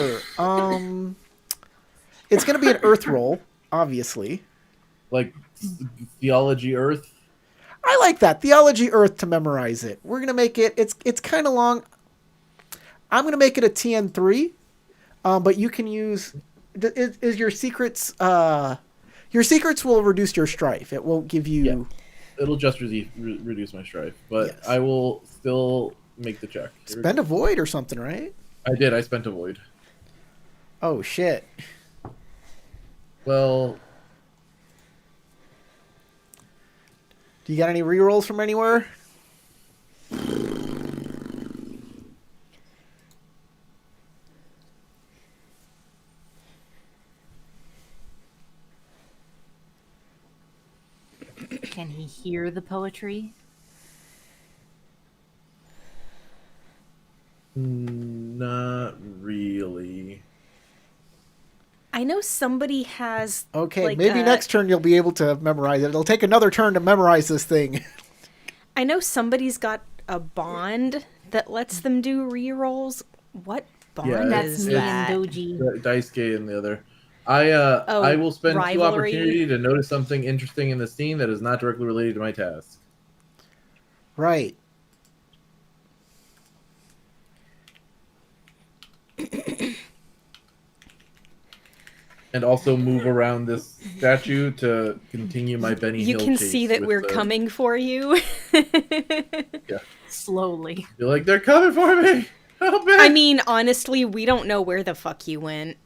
It's going to be an earth roll, obviously.
Like theology earth?
I like that. Theology earth to memorize it. We're going to make it it's kind of long. I'm going to make it a TN3. But you can use is your secrets will reduce your strife. It won't give you
Yeah. It'll just reduce my strife, but
Yes.
I will still make the check. Here we
spend
go.
a void or something, right?
I did. I spent a void.
Oh shit.
Well,
Do you got any rerolls from anywhere?
Can he hear the poetry?
Not really.
I know somebody has.
Okay,
like,
maybe next turn you'll be able to memorize it. It'll take another turn to memorize this thing.
I know somebody's got a bond that lets them do rerolls. What bond
Yeah,
That's
is
me
that?
and Doji.
Daisuke and the other. I will spend two
rivalry.
opportunity to notice something interesting in the scene that is not directly related to my task.
Right.
And also move around this statue to continue my Benny
You
Hill
can
chase
see that
with
we're
the-
coming for you.
Slowly.
You're like, they're coming for me! Help me!
I mean, honestly, we don't know where the fuck you went.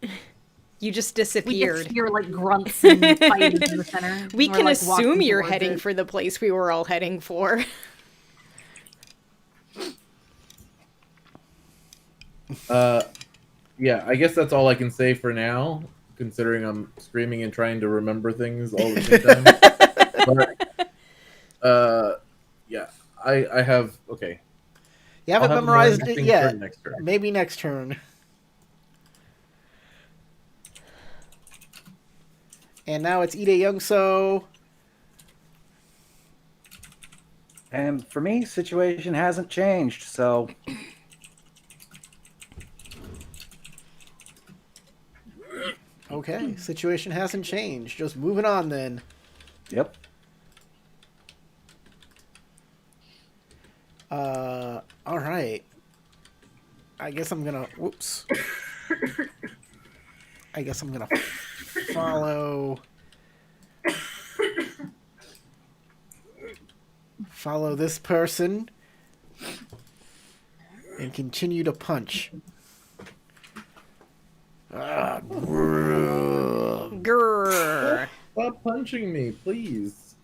You just
We
disappeared.
just hear like grunts and fighting in the center.
We
We're,
can
like,
assume
walking
you're
towards
heading
it.
for the place we were all heading for.
Yeah, I guess that's all I can say for now, considering I'm screaming and trying to remember things all at the same time. But, yeah, I have, okay.
You haven't
I'll have a more
memorized it
interesting
yet.
turn next turn.
Maybe next turn. And now it's Ide Youngso.
And for me, situation hasn't changed, so
Okay, situation hasn't changed. Just moving on then.
yep.
All right. I guess I'm gonna. Whoops. I guess I'm gonna follow this person and continue to punch.
Grrr.
Stop punching me, please.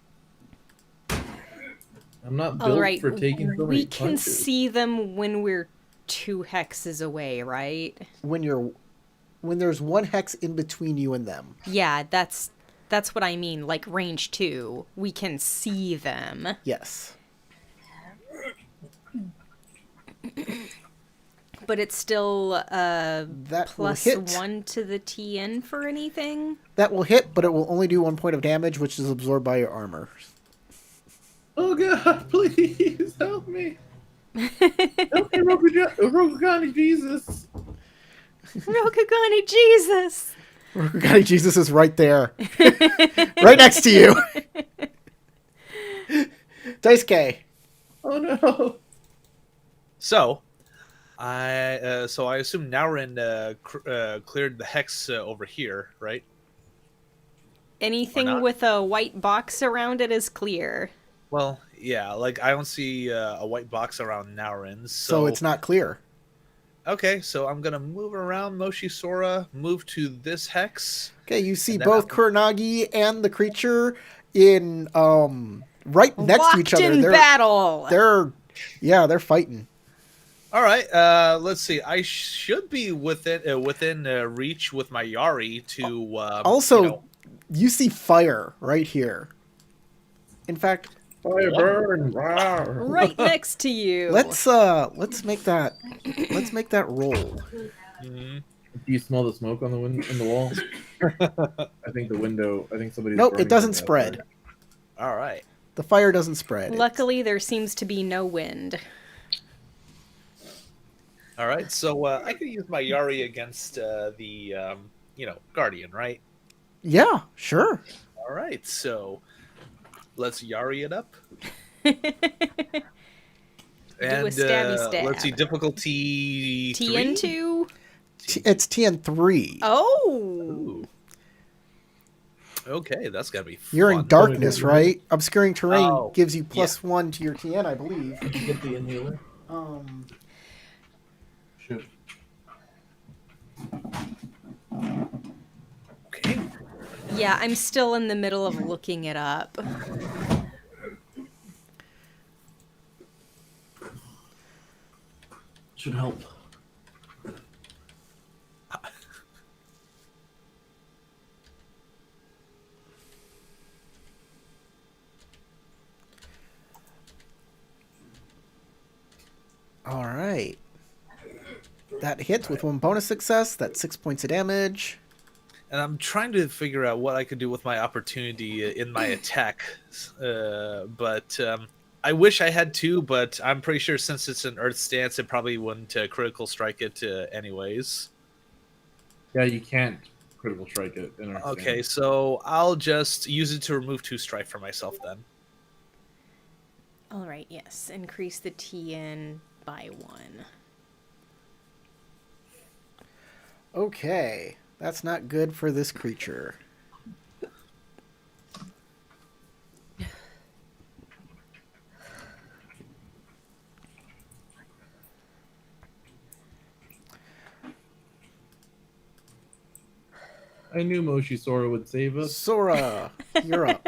I'm not
All
built
right,
for taking so
we
many
can
punches.
see them when we're 2 hexes away, right?
When there's one hex in between you and them.
Yeah, that's what I mean. Like range 2, we can see them.
Yes.
But it's still
That
plus
will hit.
1 to the TN for anything.
That will hit, but it will only do 1 point of damage, which is absorbed by your armor.
Oh god, please help me. Help me, Rokugani Jesus.
Rokugani Jesus!
Rokugani Jesus is right there. Right next to you. Daisuke.
Oh no.
So, I assume Naurin cleared the hex over here, right?
Anything
not.
with a white box around it is clear.
Well, yeah. Like I don't see a white box around Naurin,
So it's not clear.
okay. So I'm gonna move around Moshi Sora, move to this hex.
Okay, you see
And then
both
I'm-
Kuronagi and the creature in right next to each
Locked
other.
in battle!
They're fighting.
All right. Let's see. I should be within reach with my Yari to.
Also, you see fire right here. In fact,
Fire burn. Rawr.
Right next to you.
let's make that roll.
Mhm.
Do you smell the smoke on the wall? I think the window. I think somebody's.
Nope,
burning
it doesn't
something
spread.
All right.
The fire doesn't spread.
Luckily, there seems to be no wind.
All right. So I can use my Yari against the Guardian, right?
Yeah, sure.
All right. So let's Yari it up.
Do a stabby stab.
Let's see, difficulty
TN2?
It's TN3.
Oh!
Ooh. Okay, that's gotta be fun.
You're in darkness,
Totally.
right? Obscuring terrain
Oh,
gives you +1 to your TN, I believe.
Did you get the inhaler? Shoot.
Okay.
Yeah, I'm still in the middle of looking it up.
Should help.
All right. That hits with one bonus success. That's 6 points of damage.
And I'm trying to figure out what I could do with my opportunity in my attack. But I wish I had two, but I'm pretty sure since it's an Earth stance, it probably wouldn't critical strike it anyways.
Yeah, you can't critical strike it. In our
Okay,
stance.
so I'll just use it to remove 2 strife for myself then.
All right, yes. Increase the TN by 1.
Okay. That's not good for this creature.
I knew Moshi Sora would save us.
Sora, you're up.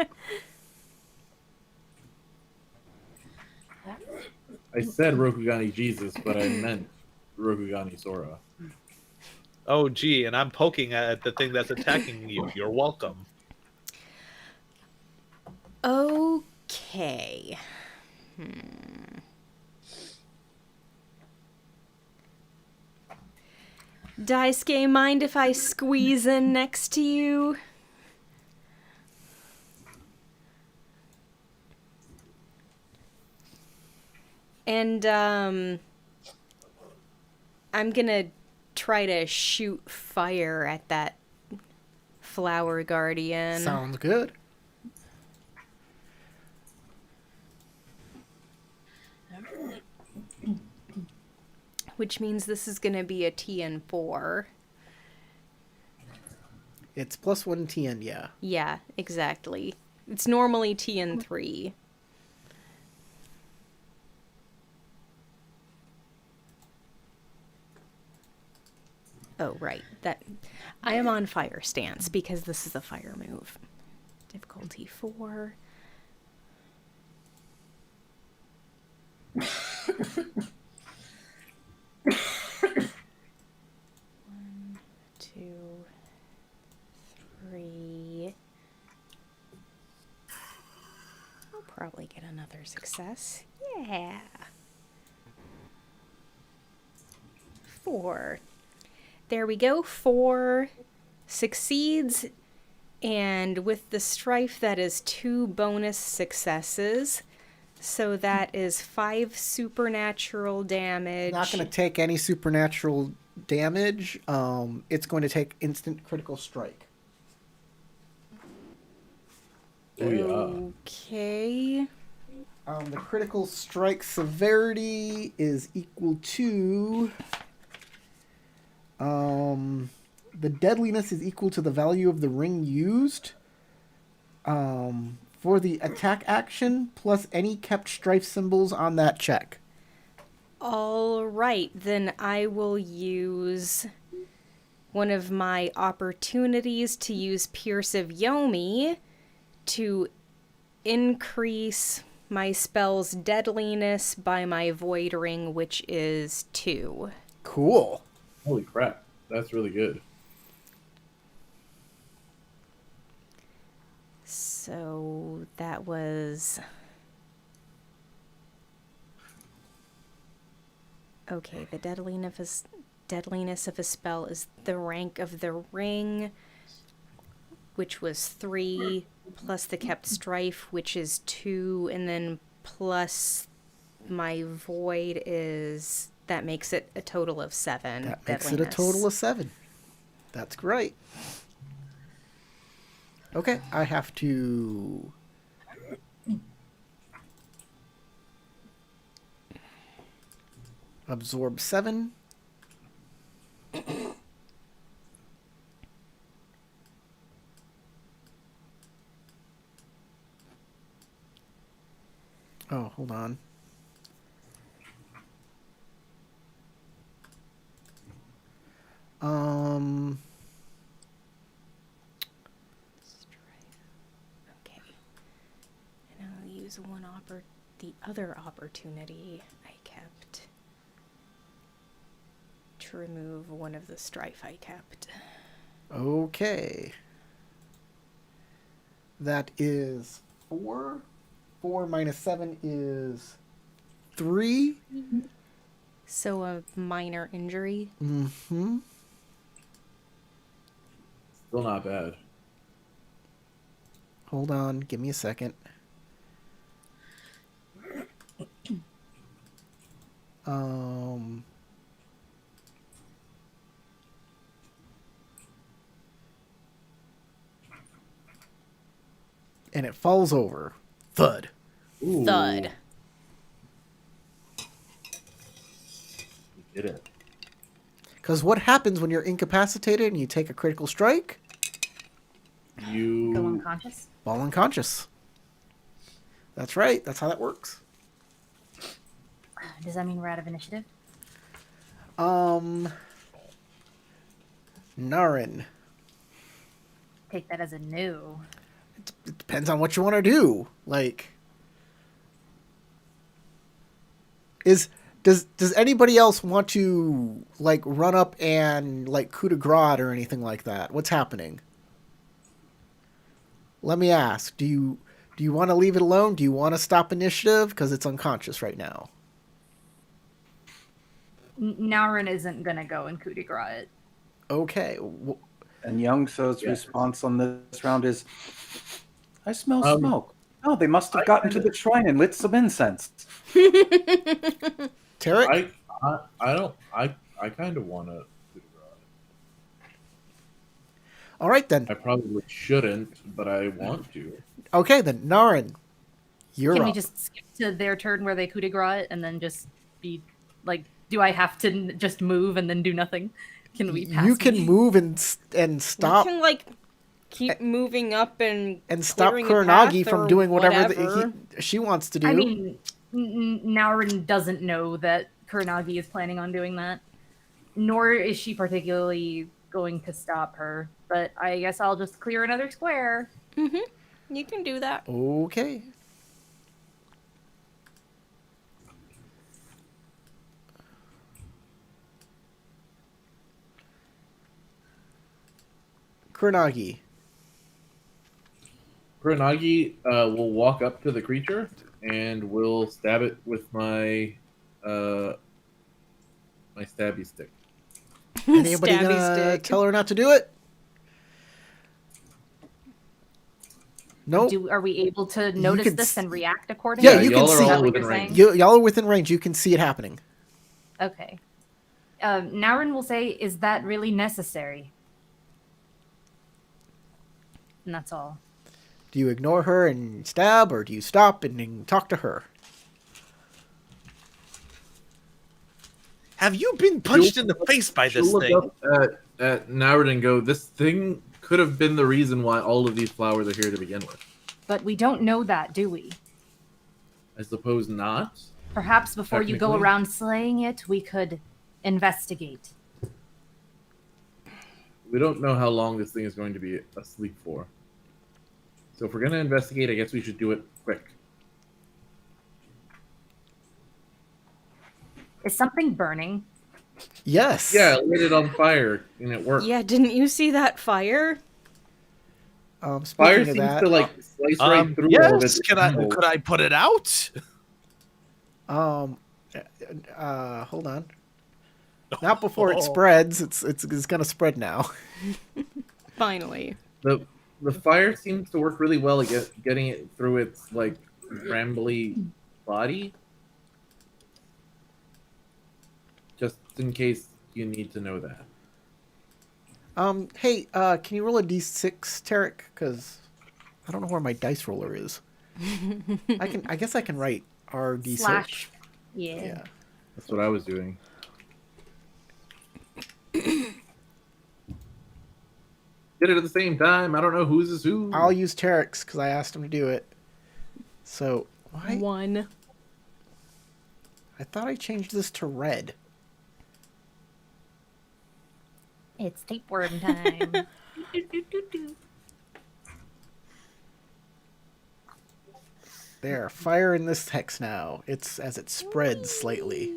I said Rokugani Jesus, but I meant Rokugani Sora.
Oh, gee, and I'm poking at the thing that's attacking you. You're welcome.
Okay. Daisuke, mind if I squeeze in next to you? And, I'm gonna try to shoot fire at that flower guardian.
Sounds good.
Which means this is gonna be a TN4.
It's +1 TN, yeah.
Yeah, exactly. It's normally TN3. Oh, right. That I am on fire stance because this is a fire move. Difficulty 4. One, 2, 3. I'll probably get another success. Yeah. 4. There we go. 4 succeeds. And with the strife, that is 2 bonus successes. So that is 5 supernatural damage.
Not going to take any supernatural damage. It's going to take instant critical strike.
Oh, yeah.
Okay.
The critical strike severity is equal to... the deadliness is equal to the value of the ring used. For the attack action, plus any kept strife symbols on that check.
All right, then I will use one of my opportunities to use Pierce of Yomi to increase my spell's deadliness by my void ring, which is 2.
Cool.
Holy crap. That's really good.
So that was... Okay, the deadliness of a spell is the rank of the ring, which was 3, plus the kept strife, which is 2, and then plus my void is... That makes it a total of 7.
That makes it a total of 7. That's great. Okay, I have to... absorb 7. Oh, hold on.
Okay. And I'll use the other opportunity I kept. to remove one of the strife I kept.
Okay. That is 4. 4 minus 7 is 3.
So a minor injury.
Mm-hmm.
Still not bad.
Hold on. Give me a second. And it falls over. Thud.
Ooh,
Thud.
You did it.
Because what happens when you're incapacitated and you take a critical strike?
Go
You
unconscious.
Fall unconscious. That's right. That's how that works.
Does that mean we're out of initiative?
Narin.
Take that as a no.
It depends on what you want to do. Like, does anybody else want to like run up and like coup de grace or anything like that? What's happening? Let me ask. Do you want to leave it alone? Do you want to stop initiative because it's unconscious right now?
Naurin isn't gonna go and coup de grace it.
Okay.
And Young So's
Yeah.
response on this round is, I smell
Um,
smoke. Oh, they must have gotten to the shrine and lit some incense.
Tarek?
I kind of want to.
All right then.
I probably shouldn't, but I want to.
Okay then. Narin, you're
Can
up.
we just skip to their turn where they coup de grace it and then just be like, do I have to just move and then do nothing? Can we pass?
You can
me?
move and stop
You can like keep moving up and
stop
clearing a
Kuronagi
path
from
or
doing whatever
whatever.
she wants to do.
I mean, Naurin doesn't know that Kuronagi is planning on doing that, nor is she particularly going to stop her. But I guess I'll just clear another square.
You can do that.
Okay. Kuronagi.
Kuronagi will walk up to the creature and will stab it with my my stabby stick.
Anybody
Stabby
gonna
stick.
tell her not to do it? Nope.
Are we able to notice
can
this
s-
and react accordingly?
Yeah, you can
y'all are
see.
all
what
within
you're
range.
saying?
Y'all are within range. You can see it happening.
Okay. Naurin will say, "Is that really necessary?" And that's all.
Do you ignore her and stab, or do you stop and then talk to her?
Have you been punched in the face by
She'll
this
look
thing?
up at Naurin and go, "This thing could have been the reason why all of these flowers are here to begin with."
But we don't know that, do we?
I suppose not.
Perhaps before you go
Technically.
around slaying it, we could investigate.
We don't know how long this thing is going to be asleep for. So if we're going to investigate, I guess we should do it quick.
Is something burning?
Yes.
Yeah, I lit it on fire and it worked.
Yeah, didn't you see that fire?
Speaking
Fire
of
seems
that,
to like slice right through all of
Yes.
it.
Could I put it out?
hold on. Not before it spreads. It's gonna spread now.
Finally.
The fire seems to work really well at getting it through its like brambly body. Just in case you need to know that.
Hey, can you roll a d6, Tarek? Because I don't know where my dice roller is. I guess I can write RD6.
Slash. Yeah.
Yeah.
That's what I was doing. Did it at the same time. I don't know whose is who.
I'll use Tarek's because I asked him to do it. So why?
1.
I thought I changed this to red.
It's tapeworm time.
There, fire in this hex now. It's as it spreads slightly.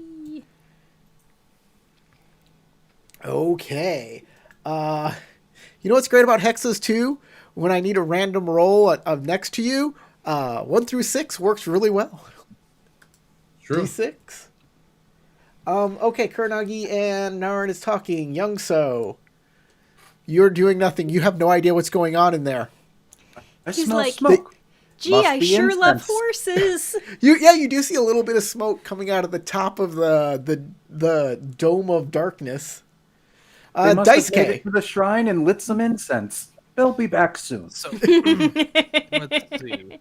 Okay. You know what's great about hexes too? When I need a random roll of next to you, 1 through 6 works really well.
True.
D6. Okay, Kuranagi and Naren is talking. Young So, you're doing nothing. You have no idea what's going on in there.
I
He's
smell
like,
smoke.
Gee,
Must
I
be
sure love
incense.
horses.
You do see a little bit of smoke coming out of the top of the dome of darkness.
They must have made
Daisuke.
it to the shrine and lit some incense. They'll be back soon.
So let's see.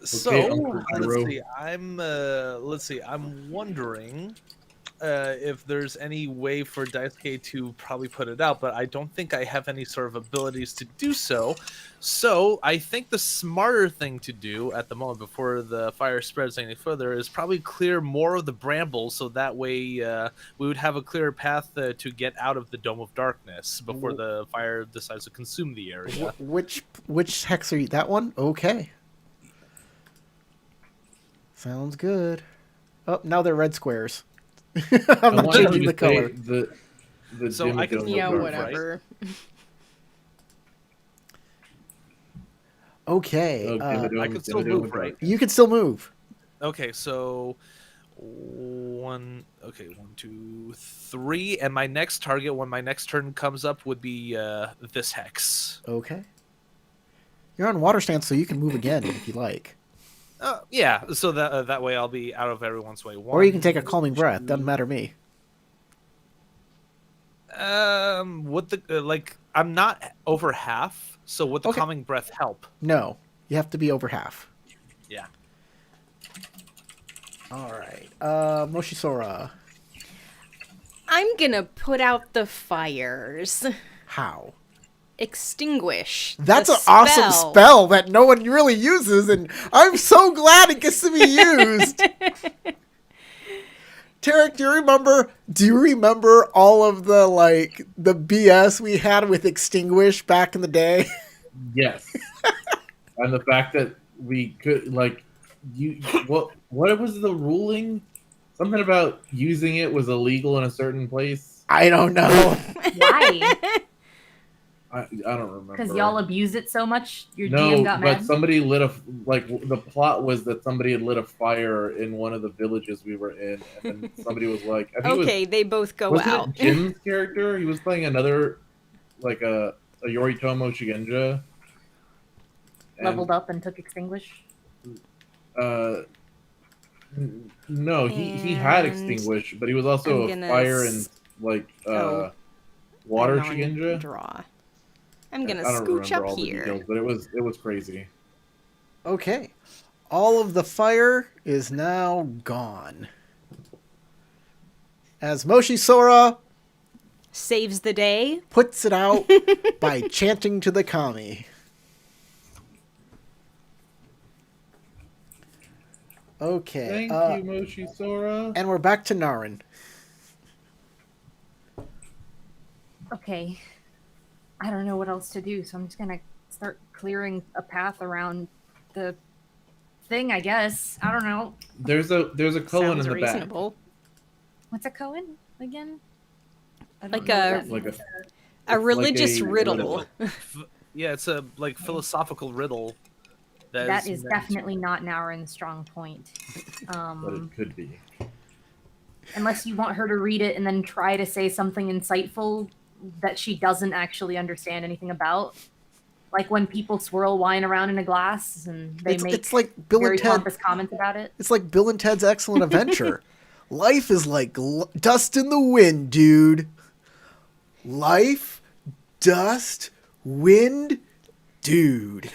So
Uncle Pyro.
let's see. I'm wondering if there's any way for Daisuke to probably put it out, but I don't think I have any sort of abilities to do so. So I think the smarter thing to do at the moment, before the fire spreads any further, is probably clear more of the brambles, so that way we would have a clearer path to get out of the Dome of Darkness before the fire decides to consume the area.
Which hex are you? That one? Okay. Sounds good. Oh, now they're red squares. I'm not changing the color.
The
So I can
Dimmadome
Yeah,
of Darkness.
whatever.
Okay.
I can still move, right?
You can still move.
Okay, so one, 2, 3, and my next target when my next turn comes up would be this hex.
Okay. You're on water stance, so you can move again if you like.
Yeah, so that way I'll be out of everyone's way.
Or you can take a calming breath. Doesn't matter to me.
Would the like I'm not over half, so would the
Okay.
calming breath help?
No. You have to be over half.
Yeah.
All right. Moshisora.
I'm gonna put out the fires.
How?
Extinguish.
That's
the
an awesome spell that no one really uses, and I'm so glad it gets to be used. Tarek, do you remember all of the the BS we had with Extinguish back in the day?
Yes. And the fact that we could what was the ruling? Something about using it was illegal in a certain place.
I don't know.
Why?
I don't remember.
Because y'all abuse it so much, your
No,
GM got
but
mad.
somebody lit the plot was that somebody had lit a fire in one of the villages we were in, and then somebody was like, I think
Okay, they both go
wasn't
out.
it Jim's character? He was playing another, like a Yoritomo Shigenja. And,
Leveled up and took Extinguish.
No, he had
And
Extinguish, but he was also
I'm
a
gonna
fire and water
a
Shigenja.
draw. I'm gonna
I don't
scooch
remember
up
all the
here.
details, but it was crazy.
Okay. All of the fire is now gone. As Moshisora
Saves the day.
puts it out by chanting to the kami. Okay.
Thank you, Moshisora.
And we're back to Naren.
Okay. I don't know what else to do, so I'm just gonna start clearing a path around the thing, I guess. I don't know.
There's a Cohen
Sounds
in the
reasonable.
What's a Cohen again? I don't
Like
know
a-
what that
Like
means.
A religious
a-
riddle.
Yeah, it's a philosophical riddle.
That is
meant-
definitely not Naren's strong point.
but it could be.
Unless you want her to read it and then try to say something insightful that she doesn't actually understand anything about. Like when people swirl wine around in a glass and they make
It's like Bill
very
and Ted.
pompous comments about it.
It's like Bill and Ted's Excellent Adventure. Life is like dust in the wind, dude. Life, dust, wind, dude.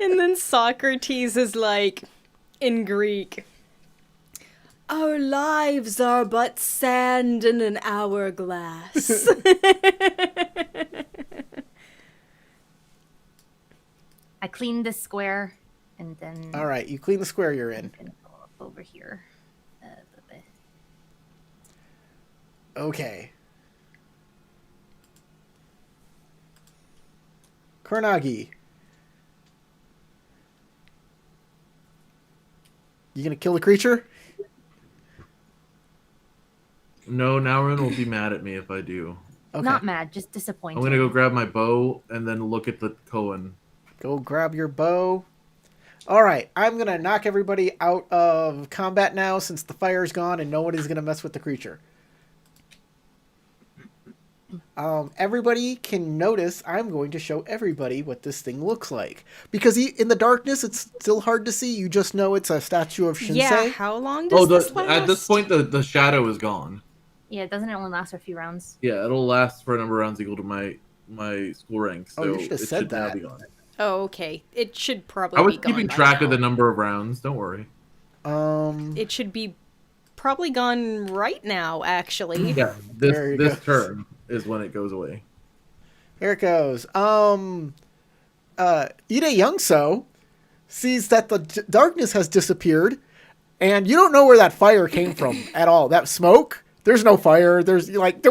And then Socrates is like, in Greek, our lives are but sand in an hourglass.
I cleaned this square and then
All right, you clean the square you're in.
I'm gonna go up over here.
Okay. Kuranagi. You gonna kill the creature?
No, Naurin will be mad at me if I do.
Okay.
Not mad, just disappointed.
I'm gonna go grab my bow and then look at the koan.
Go grab your bow. All right, I'm gonna knock everybody out of combat now since the fire's gone and nobody's gonna mess with the creature. Everybody can notice. I'm going to show everybody what this thing looks like because in the darkness it's still hard to see. You just know it's a statue of Shinsei.
Yeah, how long does this last?
At this point, the shadow is gone.
Yeah, doesn't it only last for a few rounds?
Yeah, it'll last for a number of rounds equal to my school rank. So
you should have said
should now
that.
be gone.
Oh, okay. It should probably
I was
be gone
keeping
by
track of
now.
the number of rounds. Don't worry.
It should be probably gone right now, actually.
Yeah,
There you
this
go.
turn is when it goes away.
Here it goes. Ide Youngso sees that the darkness has disappeared, and you don't know where that fire came from at all. That smoke? There's no fire. There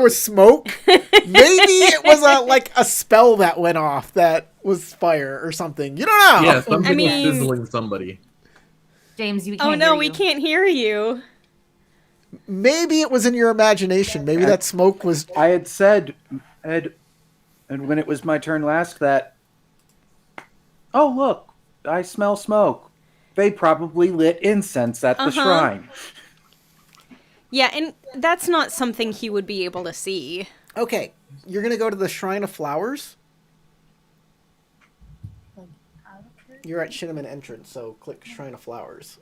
was smoke. Maybe it was a spell that went off that was fire or something. You don't know.
Yeah, something
mean-
was sizzling somebody.
James, we can't
Oh no,
hear
we
you.
can't hear you.
Maybe it was in your imagination. Maybe that smoke was.
I had said, and when it was my turn last, that, oh, look, I smell smoke. They probably lit incense at the shrine.
Yeah, and that's not something he would be able to see.
Okay, you're gonna go to the Shrine of Flowers. You're at Shinneman entrance, so click Shrine of Flowers.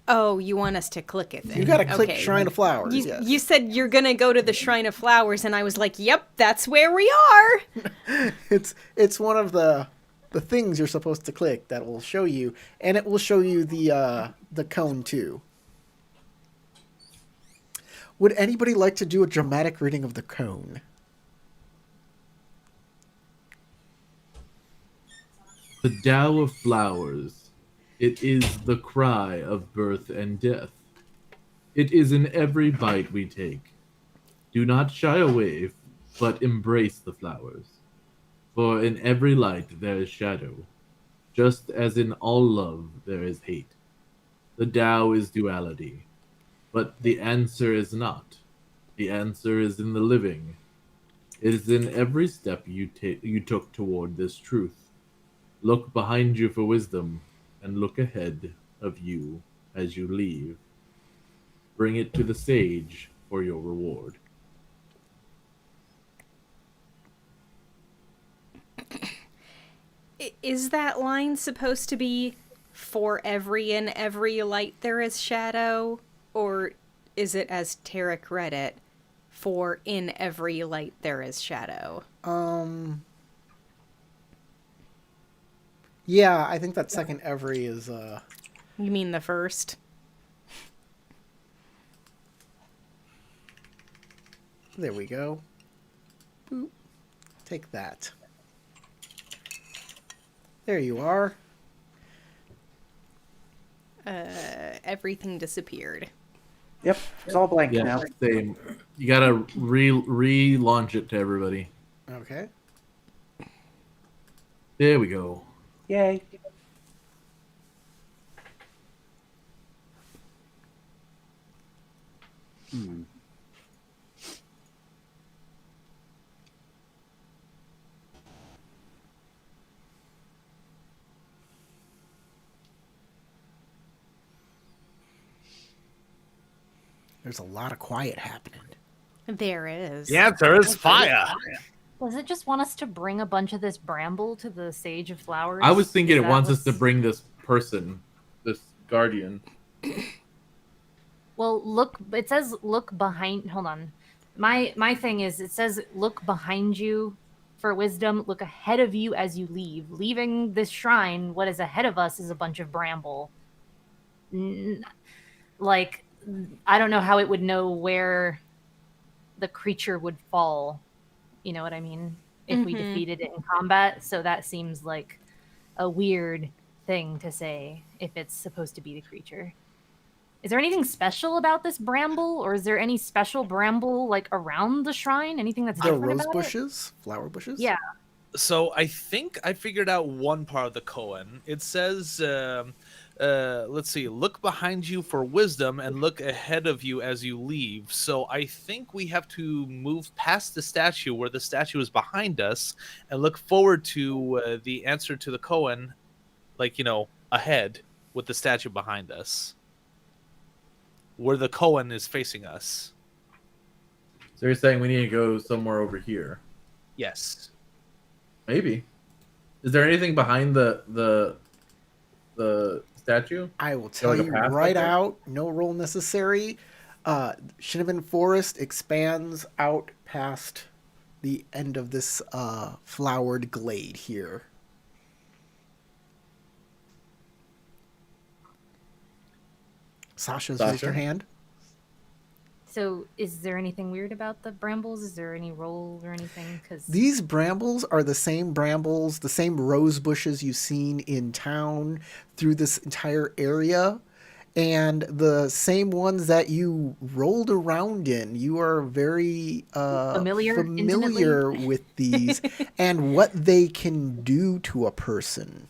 Oh, you want us to click it then?
You gotta click
Okay.
Shrine of Flowers.
You,
yes.
you said you're gonna go to the Shrine of Flowers, and I was like, "Yep, that's where we are."
It's one of the things you're supposed to click that will show you, and it will show you the cone too. Would anybody like to do a dramatic reading of the cone?
The Tao of Flowers. It is the cry of birth and death. It is in every bite we take. Do not shy away, but embrace the flowers. For in every light there is shadow, just as in all love there is hate. The Tao is duality, but the answer is not. The answer is in the living. It is in every step you took toward this truth. Look behind you for wisdom, and look ahead of you as you leave. Bring it to the sage for your reward.
Is that line supposed to be "for every in every light there is shadow," or is it, as Tarek read it, "for in every light there is shadow"?
Yeah, I think that second every is
You mean the first?
there we go. Boop. Take that. There you are.
Everything disappeared.
Yep, it's all blank
Yeah,
now.
same. You gotta relaunch it to everybody.
Okay.
There we go.
Yay.
There's a lot of quiet happening.
There is.
The answer is fire.
Does it just want us to bring a bunch of this bramble to the Sage of Flowers?
I was thinking
Is
it
that
wants us to
what's-
bring this person, this guardian.
Well, look. It says look behind. Hold on. My thing is, it says look behind you for wisdom. Look ahead of you as you leave. Leaving this shrine, what is ahead of us is a bunch of bramble. Like, I don't know how it would know where the creature would fall. You know what I mean? If we defeated it in combat. So that seems like a weird thing to say if it's supposed to be the creature. Is there anything special about this bramble, or is there any special bramble like around the shrine? Anything that's
There are
different
rose
about it?
bushes, flower bushes.
Yeah.
So I think I figured out one part of the koan. It says let's see, look behind you for wisdom and look ahead of you as you leave. So I think we have to move past the statue where the statue is behind us and look forward to the answer to the koan, like, ahead with the statue behind us, where the koan is facing us.
So you're saying we need to go somewhere over here?
Yes.
Maybe. Is there anything behind the statue?
I will tell
like a
you
path
right
like that?
out, no roll necessary. Shinneman Forest expands out past the end of this flowered glade here. Sasha's raised her
Sasha?
hand.
So, is there anything weird about the brambles? Is there any roll or anything? Because
These brambles are the same brambles, the same rose bushes you've seen in town through this entire area, and the same ones that you rolled around in. You are very
Familiar,
familiar with these and what they can do to a person.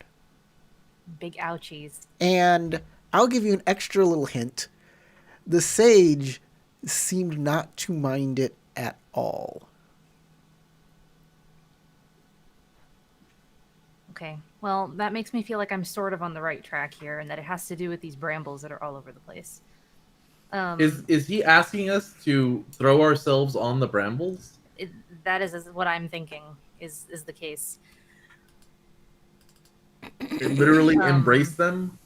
big ouchies.
And I'll give you an extra little hint. The sage seemed not to mind it at all.
Okay. Well, that makes me feel like I'm sort of on the right track here, and that it has to do with these brambles that are all over the place.
Is he asking us to throw ourselves on the brambles?
That is what I'm thinking is the case.
Literally embrace them?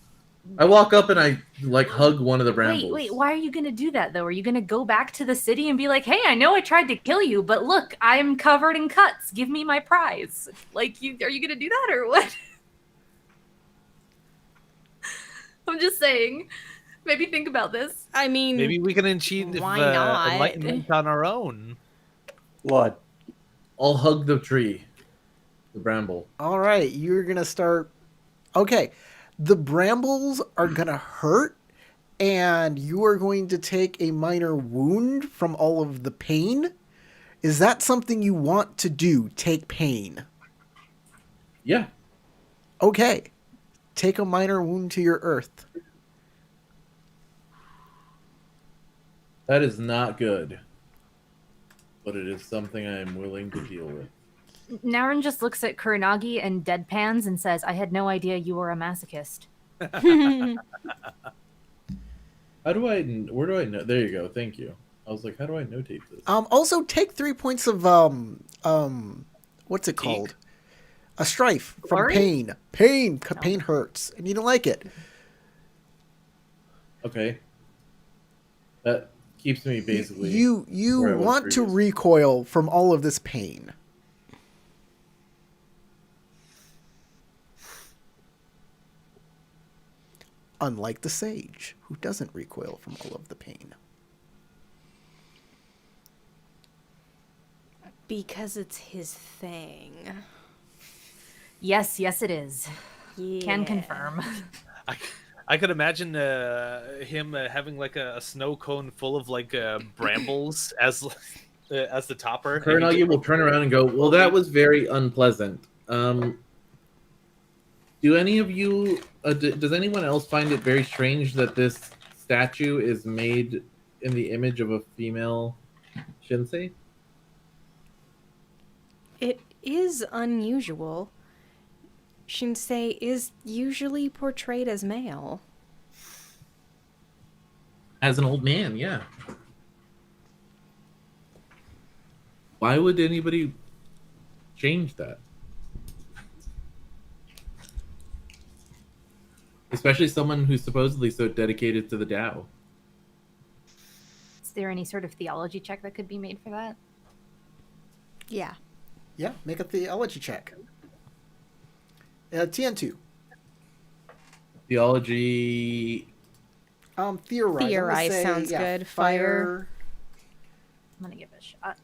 I walk up and I hug one of the brambles.
Wait, why are you gonna do that though? Are you gonna go back to the city and be like, "Hey, I know I tried to kill you, but look, I'm covered in cuts. Give me my prize." Like, are you gonna do that or what? I'm just saying. Maybe think about this.
I mean,
Maybe we can achieve
Why not?
enlightenment on our own.
What?
I'll hug the tree. The bramble.
All right, you're going to start. Okay, the brambles are going to hurt, and you are going to take a minor wound from all of the pain. Is that something you want to do? Take pain?
Yeah.
Okay, take a minor wound to your earth.
That is not good. But it is something I am willing to deal with.
Naren just looks at Kuranagi and deadpans and says, "I had no idea you were a masochist."
Where do I know? There you go. Thank you. I was like, how do I notate this?
Also take 3 points of what's it called? A strife from
Glory?
pain. Pain hurts, and you don't like it.
Okay. That keeps me basically.
You
where I was
want to
previously.
recoil from all of this pain. Unlike the sage, who doesn't recoil from all of the pain.
because it's his thing.
Yes, it is.
Yeah.
Can confirm.
I could imagine him having like a snow cone full of like brambles as the topper.
Kuranagi will turn around and go, well, that was very unpleasant. Do any of you, does anyone else find it very strange that this statue is made in the image of a female Shinsei?
It is unusual. Shinsei is usually portrayed as male.
As an old man, yeah. Why would anybody change that? Especially someone who's supposedly so dedicated to the Tao.
Is there any sort of theology check that could be made for that?
Yeah.
Yeah, make a theology check. TN2.
Theology.
Theorize. I'm gonna
Theorize
say,
sounds
yeah,
good.
Fire.
I'm gonna give it a shot.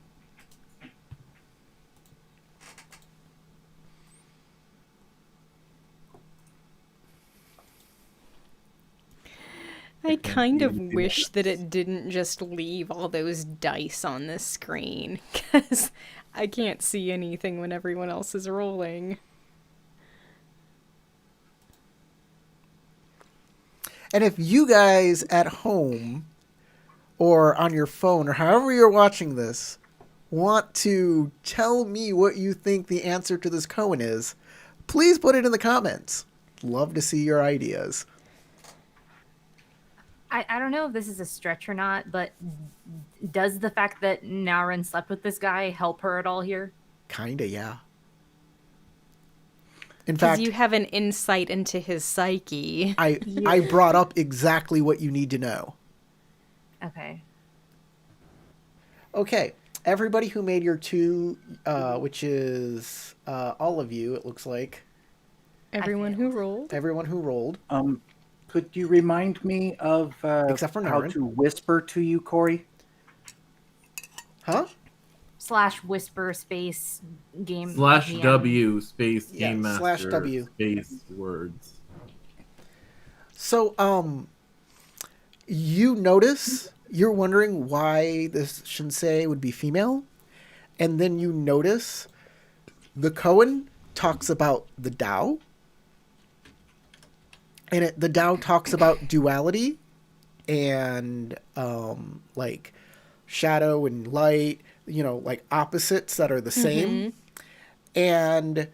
I kind of
even do
wish that it didn't just leave all those dice on the screen, because I can't see anything when everyone else is rolling.
And if you guys at home or on your phone or however you're watching this want to tell me what you think the answer to this koan is, please put it in the comments. Love to see your ideas.
I don't know if this is a stretch or not, but does the fact that Naurin slept with this guy help her at all here?
Kinda, yeah. In
Because
fact,
you have an insight into his psyche.
I brought up exactly what you need to know.
Okay.
Okay, everybody who made your 2, which is all of you, it looks like.
Everyone who rolled.
Everyone who rolled.
Could you remind me of
Except for
how
Naren.
to whisper to you, Corey?
Huh?
/ whisper space game.
/
VM.
W space
Yeah,
game master
/W.
space words.
So, you notice, you're wondering why this Shinsei would be female, and then you notice the koan talks about the Tao, and the Tao talks about duality and like shadow and light, like opposites that are the same. And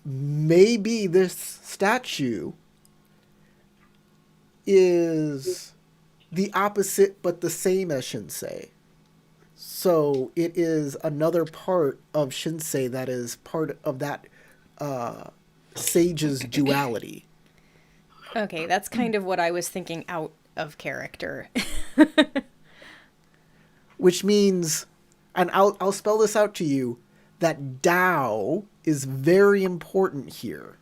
maybe this statue is the opposite but the same as Shinsei. So it is another part of Shinsei that is part of that sage's duality.
Okay, that's kind of what I was thinking out of character.
Which means, and I'll spell this out to you, that Tao is very important here.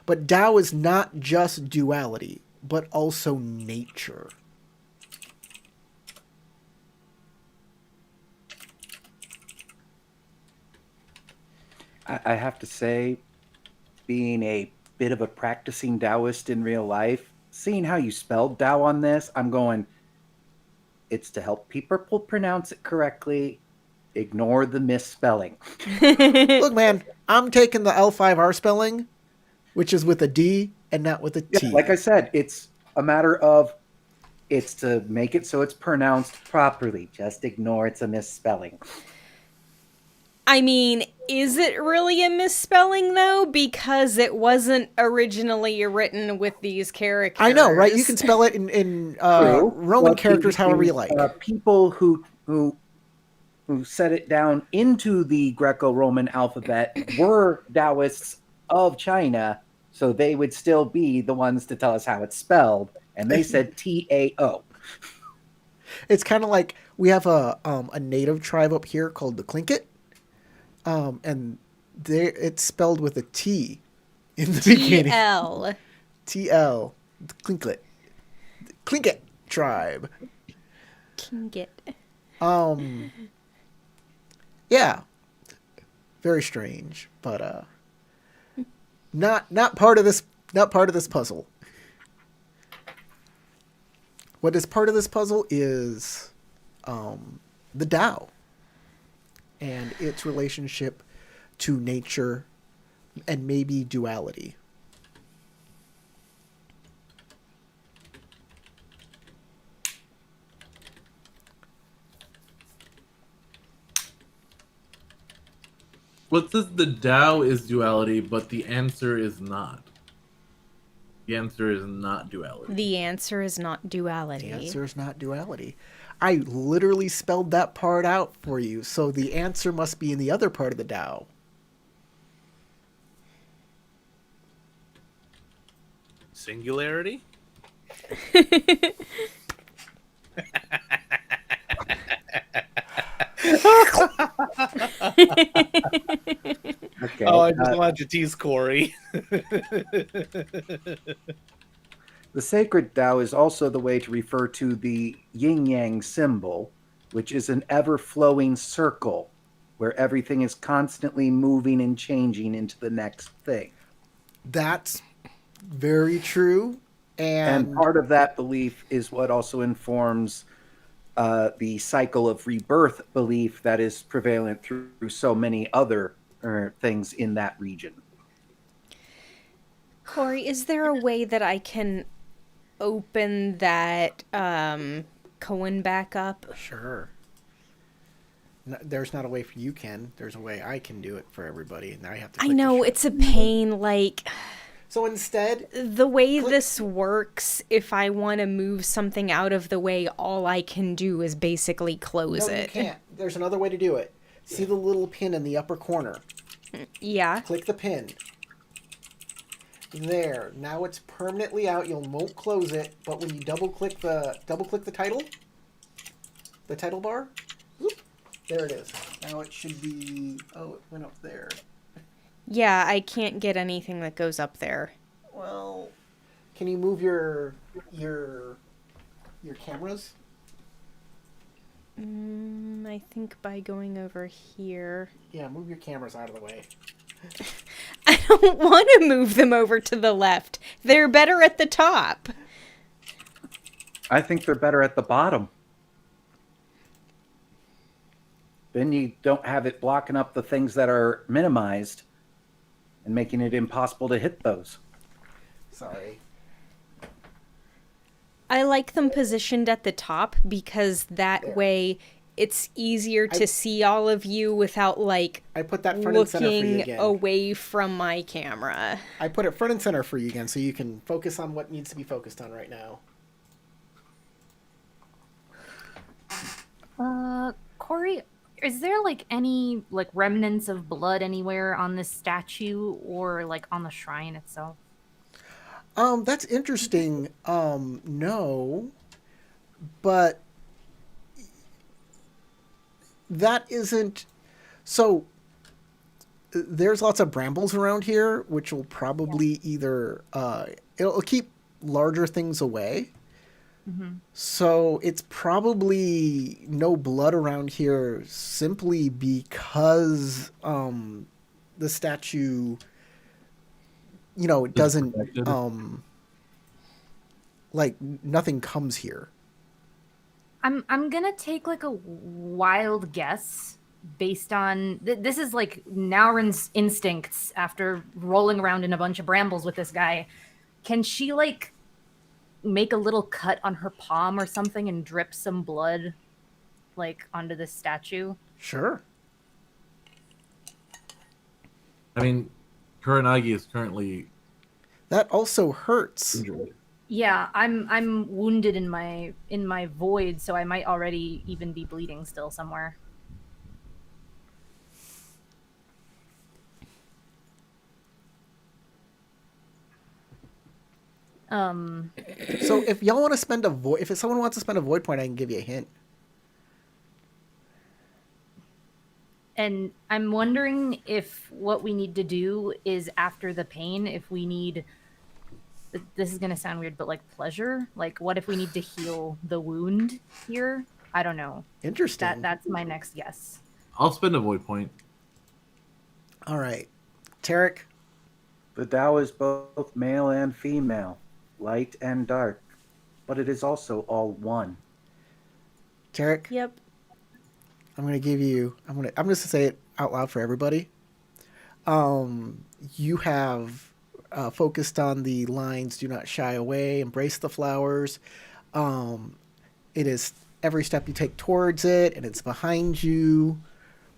But Tao is not just duality, but also nature.
I have to say, being a bit of a practicing Taoist in real life, seeing how you spelled Tao on this, I'm going, it's to help people pronounce it correctly. Ignore the misspelling.
Look, man, I'm taking the L5R spelling, which is with a D and not with a T.
Yeah, like I said, it's a matter of, it's to make it so it's pronounced properly. Just ignore it's a misspelling.
I mean, is it really a misspelling, though? Because it wasn't originally written with these characters.
I know, right? You can spell it in
True.
Roman
But
characters
the-
however you like.
People who set it down into the Greco-Roman alphabet were Taoists of China, so they would still be the ones to tell us how it's spelled, and they said Tao.
It's kind of like we have a native tribe up here called the Tlingit, and it's spelled with a T in the beginning.
TL.
TL, the Tlingit tribe.
Tlingit.
Yeah, very strange, but not part of this puzzle. What is part of this puzzle is the Tao and its relationship to nature and maybe duality.
Well, it says the Tao is duality, but the answer is not. The answer is not duality.
The answer is not duality.
The answer is not duality. I literally spelled that part out for you, so the answer must be in the other part of the Tao.
Singularity?
Okay.
Oh, I just wanted to tease Corey.
The sacred Tao is also the way to refer to the yin-yang symbol, which is an ever-flowing circle where everything is constantly moving and changing into the next thing.
That's very true.
And part of that belief is what also informs the cycle of rebirth belief that is prevalent through so many other things in that region.
Corey, is there a way that I can open that Cohen back up?
Sure. No, there's not a way for you can. There's a way I can do it for everybody, and I have to.
I
click the
know,
share.
it's a pain, like...
So instead,
The way this works, if I want to move something out of the way, all I can do is basically close
no, you
it.
can't. There's another way to do it. See the little pin in the upper corner.
Yeah.
Click the pin. There. Now it's permanently out. You won't close it, but when you double click the title bar, whoop, there it is. Now it should be. Oh, it went up there.
Yeah, I can't get anything that goes up there.
Well, can you move your cameras?
I think by going over here.
Yeah, move your cameras out of the way.
I don't want to move them over to the left. They're better at the top.
I think they're better at the bottom. Then you don't have it blocking up the things that are minimized and making it impossible to hit those.
Sorry.
I like them positioned at the top because that way it's easier to see all of you without, like,
I put that front and center for you
looking
again.
away from my camera.
I put it front and center for you again, so you can focus on what needs to be focused on right now.
Corey, is there like any like remnants of blood anywhere on this statue or like on the shrine itself?
That's interesting. No, but that isn't. So there's lots of brambles around here, which will probably either it'll keep larger things away. So it's probably no blood around here simply because the statue, you know, it doesn't
protected.
like nothing comes here.
I'm gonna take like a wild guess based on this is like Naurin's instincts after rolling around in a bunch of brambles with this guy. Can she like make a little cut on her palm or something and drip some blood like onto this statue?
Sure.
I mean, Kuranagi is currently
That also hurts.
injured.
Yeah, I'm wounded in my void, so I might already even be bleeding still somewhere.
So if y'all want to spend a void, if someone wants to spend a void point, I can give you a hint.
And I'm wondering if what we need to do is after the pain, if we need, this is going to sound weird, but like pleasure, like what if we need to heal the wound here? I don't know.
Interesting.
That's my next guess.
I'll spend a void point.
All right, Tarek.
The Tao is both male and female, light and dark, but it is also all one.
Tarek.
Yep.
I'm gonna give you. I'm just gonna say it out loud for everybody. You have focused on the lines. Do not shy away. Embrace the flowers. It is every step you take towards it, and it's behind you,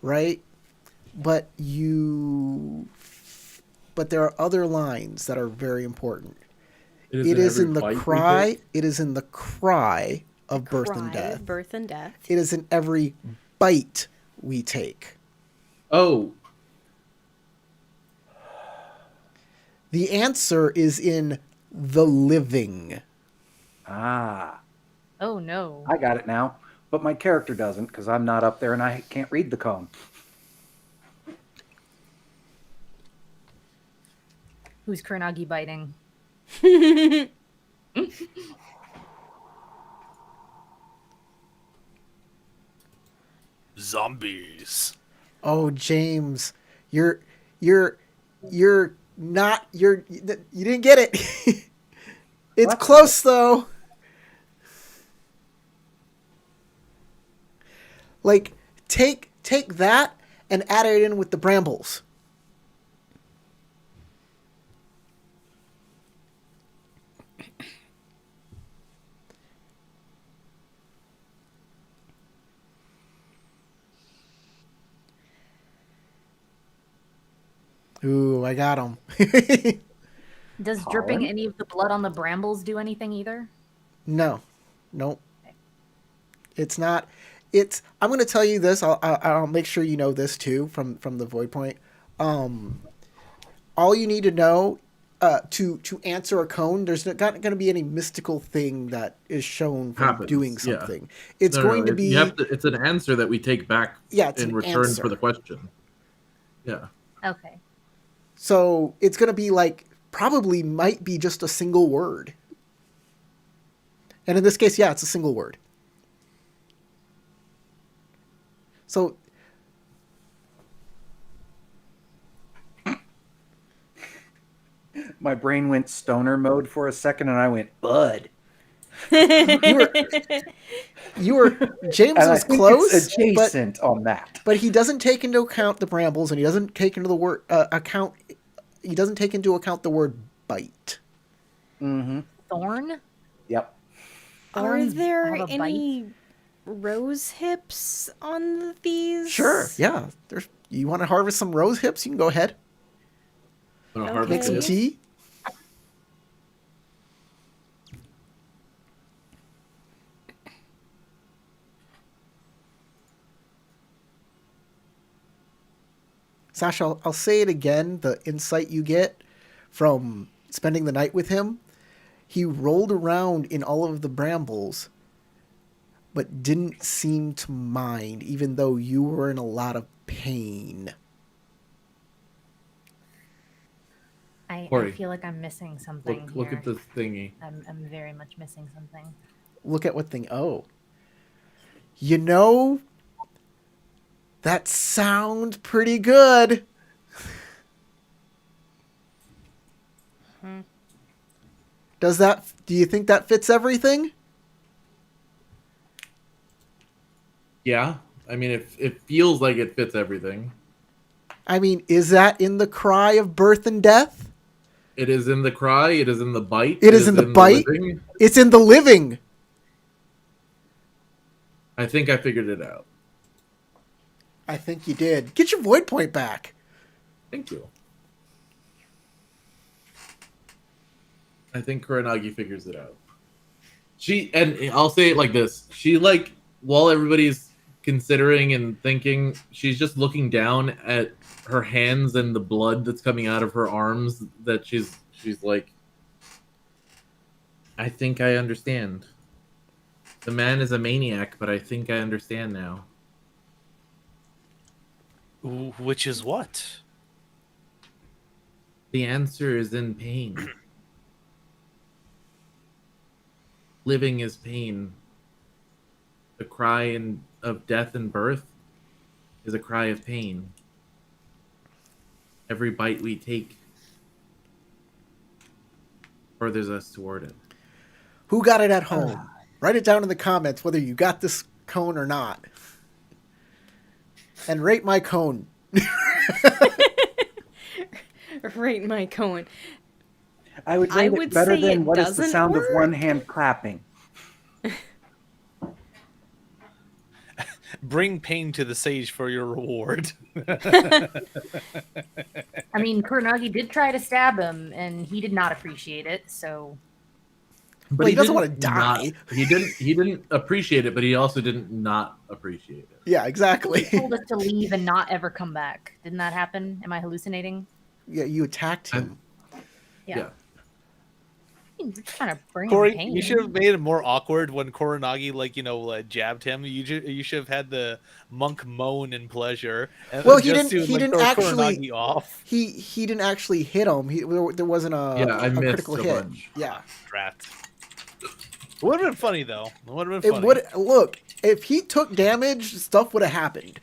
right? But there are other lines that are very important. It is in the
every bite we
cry.
take.
It is in the cry of birth and
Cry,
death.
Birth and death.
It is in every bite we take.
Oh,
The answer is in the living.
Ah,
Oh no.
I got it now. But my character doesn't because I'm not up there and I can't read the cone.
Who's Kuranagi biting?
Zombies.
Oh, James, you're not you didn't get it. It's
What?
close though. Like take that and add it in with the brambles. Ooh, I got him.
Does dripping
Pollen?
any of the blood on the brambles do anything either?
No, nope. It's not. It's. I'm going to tell you this. I'll make sure you know this too from the void point. All you need to know to answer a cone. There's not going to be any mystical thing that is shown from
Happens,
doing
yeah.
something. It's
No,
going
no,
to be.
you have to, it's an answer that we take back
It's
in
an
return
answer.
for the question. Yeah.
Okay.
So it's going to be like probably might be just a single word. And in this case, yeah, it's a single word. So
My brain went stoner mode for a second, and I went bud.
you were James
And I
was
think
close,
it's adjacent on that.
but he doesn't take into account the brambles, and he doesn't take into the word account. He doesn't take into account the word bite.
Mm-hmm.
Thorn?
Yep.
Are
Thorns
there
have a
any rose hips on these?
Sure, yeah. There's. You want to harvest some rose hips? You can go ahead.
Wanna
Okay.
harvest
Make some
it?
tea. Sasha, I'll say it again. The insight you get from spending the night with him, he rolled around in all of the brambles, but didn't seem to mind, even though you were in a lot of pain.
I
Corey,
feel like I'm missing something
Look
here.
at this thingy.
I'm very much missing something.
Look at what thing. Oh. You know, that sounds pretty good. Do you think that fits everything?
Yeah. I mean, it feels like it fits everything.
I mean, is that in the cry of birth and death?
It is in the cry. It is in the bite.
It is in the bite.
living.
It's in the living.
I think I figured it out.
I think you did. Get your void point back.
Thank you. I think Kuranagi figures it out. And I'll say it like this. She, like, while everybody's considering and thinking, she's just looking down at her hands and the blood that's coming out of her arms, that she's like, I think I understand. The man is a maniac, but I think I understand now.
Which is what?
The answer is in pain. Living is pain. The cry of death and birth is a cry of pain. Every bite we take furthers us toward it.
Who got it at home? Write it down in the comments whether you got this cone or not. And rate my cone.
Rate my cone.
I would
I
rate
would
it better
say
than
it
what is the
doesn't
sound
work.
of one hand clapping.
Bring pain to the sage for your reward.
I mean, Kuranagi did try to stab him, and he did not appreciate it. So
But
Well, he doesn't
didn't
wanna die.
He didn't appreciate it, but he also didn't not appreciate it.
Yeah, exactly.
he told us to leave and not ever come back. Didn't that happen? Am I hallucinating?
Yeah, you attacked him.
Yeah. I'm just trying to bring
Corey,
him pain.
you should have made it more awkward when Kuranagi, jabbed him. You should have had the monk moan in pleasure. And
Well, he
just
didn't-
to,
he didn't
throw
actually-
Kuranagi off.
He didn't actually hit him. There wasn't
I
a
missed
critical
a
hit.
bunch.
Yeah.
Drat. It would have been funny though. It would have been
It
funny.
would look if he took damage, stuff would have happened.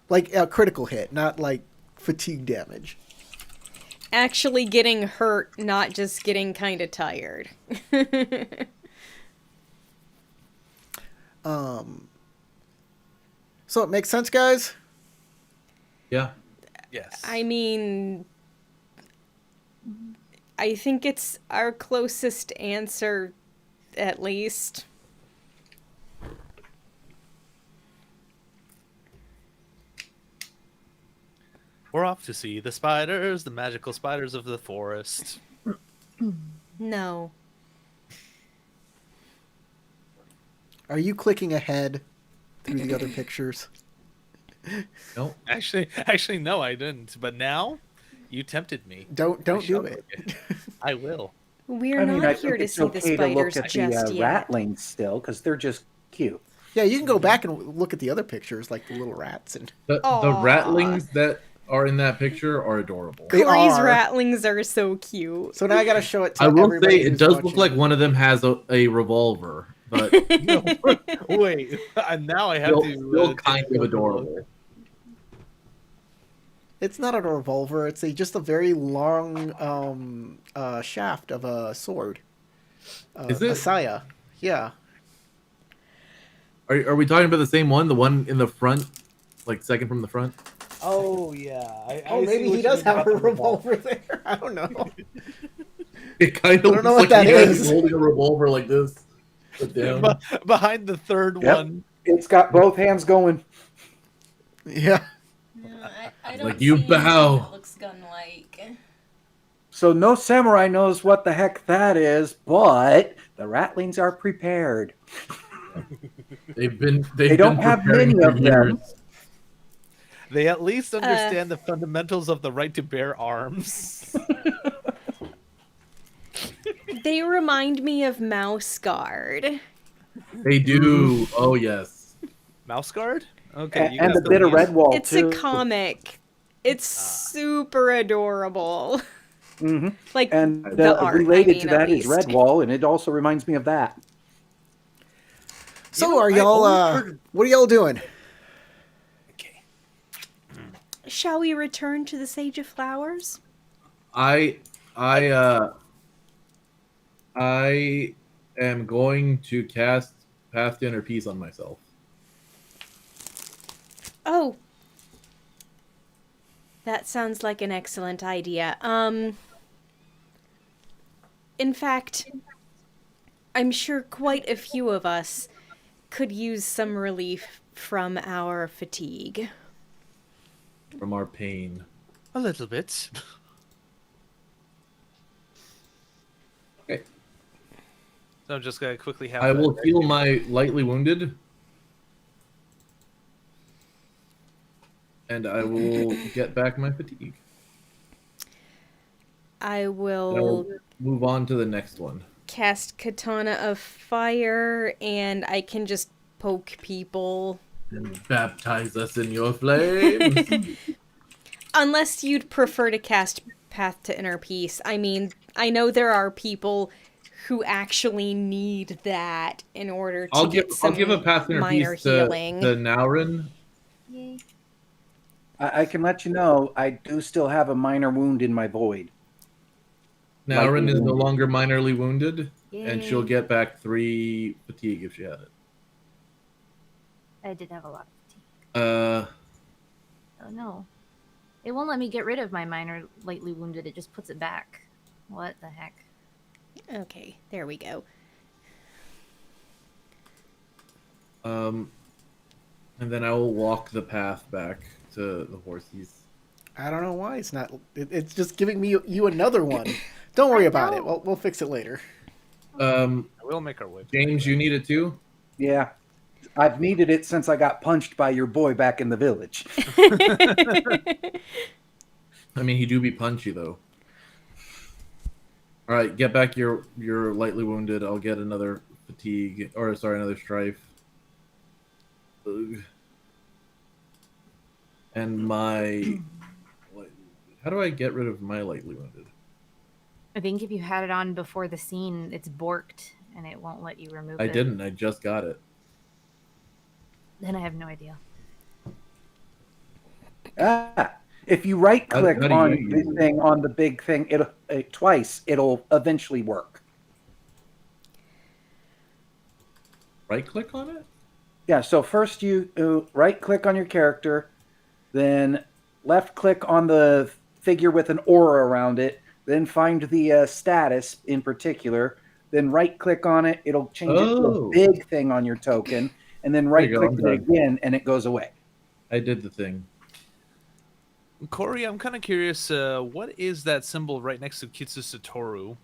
Like a critical hit, not like fatigue damage.
Actually getting hurt, not just getting kind of tired.
So it makes sense, guys.
Yeah.
Yes.
I mean, I think it's our closest answer, at least.
We're off to see the spiders, the magical spiders of the forest.
No.
Are you clicking ahead through the other pictures?
No.
Actually, no, I didn't. But now, you tempted me.
Don't
I
do
shall
it.
look. I will.
We're
I mean,
not
I
here
think
to
it's
see the
okay to look
spiders
at
just
the
yet.
ratlings still because they're just cute.
Yeah, you can go back and look at the other pictures, like the little rats, and
The
Aw.
ratlings that are in that picture are adorable.
They
Corey's
are.
ratlings are so cute.
so now I got to show it to
I will
everybody.
say it
who's
does
watching.
look like one of them has a revolver, but
No, wait. Now I have
still
to.
kind
take
of
a look.
adorable.
It's not a revolver. It's just a very long shaft of a sword.
Is it?
A saya? Yeah.
Are we talking about the same one? The one in the front, like second from the front?
Oh yeah.
Oh, maybe he does have a revolver there. I don't know.
It kind of
I
looks
don't know what
like
that
he
is.
holding a revolver like this. Put down.
Behind the third
Yep.
one.
It's got both hands going.
Yeah.
I
don't Like, you see anything bow. That
looks gun-like.
So no samurai knows what the heck that is, but the ratlings are prepared.
They
don't have many of them.
They at least understand the fundamentals of the right to bear arms.
They remind me of Mouse Guard.
They do. Oh yes.
Mouse guard? Okay.
And a bit of Redwall
It's
too.
a comic. It's super adorable.
Mm-hmm.
Like
And
the art,
related
I mean,
to that
at
is
least.
Redwall, and it also reminds me of that.
So
You know,
are
I
y'all?
always heard-
What are y'all doing?
Okay.
Shall we return to the Sage of Flowers?
I am going to cast Path to Inner Peace on myself.
Oh. That sounds like an excellent idea. In fact, I'm sure quite a few of us could use some relief from our fatigue.
From our pain.
A little bit.
Okay.
So I'm just gonna quickly have.
I
that
will
right
heal
here.
my lightly wounded. And I will get back my fatigue.
I
And I
will
will move on to the next one.
cast Katana of Fire, and I can just poke people.
And baptize us in your flames.
Unless you'd prefer to cast Path to Inner Peace. I mean, I know there are people who actually need that in order to
I'll
get
give a Path to Inner
minor
Peace to
healing.
Naurin.
Yay.
I can let you know, I do still have a minor wound in my void.
Naurin
Lightly
is no
wounded.
longer minorly wounded, and she'll
Yay.
get back 3 fatigue if she had it.
I did have a lot of fatigue.
Uh,
Oh no. It won't let me get rid of my minor lightly wounded. It just puts it back. What the heck?
Okay, there we go.
and then I will walk the path back to the horsies.
I don't know why it's not. It's just giving me you another one. Don't worry about it. We'll fix it later.
We'll make our way.
James, you need it too?
Yeah. I've needed it since I got punched by your boy back in the village.
I mean, he do be punchy though. All right, get back your lightly wounded. I'll get another fatigue, or sorry, another strife. Ugh. And my, how do I get rid of my lightly wounded?
I think if you had it on before the scene, it's borked and it won't let you remove
I
it.
didn't. I just got it.
Then I have no idea.
If you right click
How do
on
you
the
use it?
thing on the big thing, twice, it'll eventually work.
Right click on it?
Yeah, so first you right click on your character, then left click on the figure with an aura around it, then find the status in particular, then right click on it, it'll change it to a
Oh.
big thing on your token, and then
There
right
you go,
click
I'm
it
done.
again and it goes away.
I did the thing.
Corey, I'm kind of curious. What is that symbol right next to Kitsu Satoru?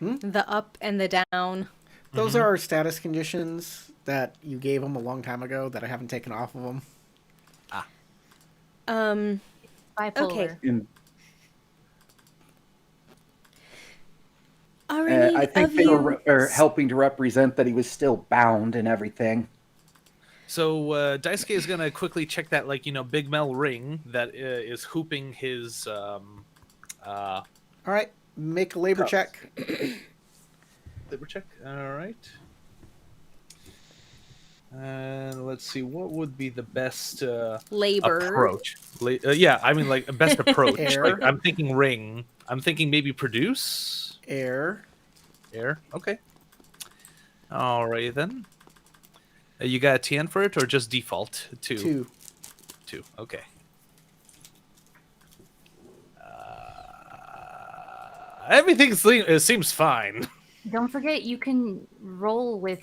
The up and the down.
Those are status conditions that you gave him a long time ago that I haven't taken off of him.
Bipolar.
Okay.
In,
Are any
I think
of
they
you
were helping to represent that he was still bound and everything.
So Daisuke is gonna quickly check that, like, Big Mel ring that is hooping his.
All right, make a labor check.
Labor check. All right. And let's see, what would be the best
labor
approach? Yeah, I mean, like, best approach.
Air.
Like, I'm thinking ring. I'm thinking maybe produce.
Air.
Okay. Alrighty then. You got a TN for it, or just default? Two. Okay. Everything seems fine.
Don't forget, you can roll with,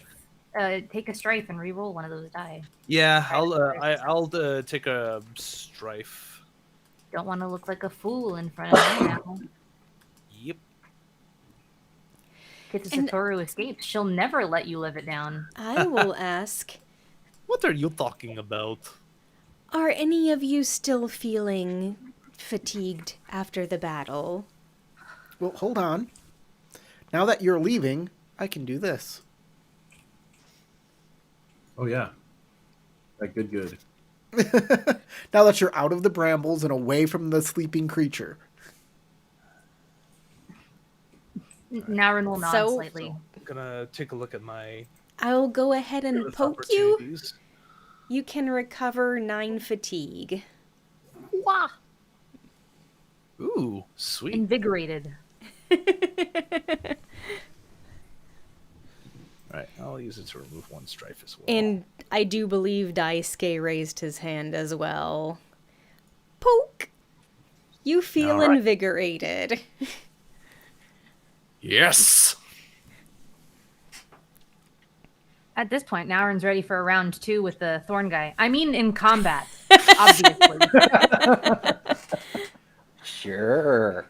take a strife and re-roll one of those die.
Yeah, I'll take a strife.
Don't want to look like a fool in front of me now.
Yep.
Kitsu
And-
Satoru escapes. She'll never let you live it down.
I will ask,
What are you talking about?
are any of you still feeling fatigued after the battle?
Well, hold on. Now that you're leaving, I can do this.
Oh yeah. Like good.
Now that you're out of the brambles and away from the sleeping creature.
Naren will nod
So-
slightly.
I'm gonna take a look at my
I'll go ahead and
growth
poke you.
opportunities.
You can recover 9 fatigue.
Wah!
Ooh, sweet.
Invigorated.
Right, I'll use it to remove one strife as well.
And I do believe Daisuke raised his hand as well. Poke! You feel
All right.
invigorated.
Yes.
At this point, Naren's ready for a round 2 with the Thorn guy. I mean, in combat, obviously.
Sure.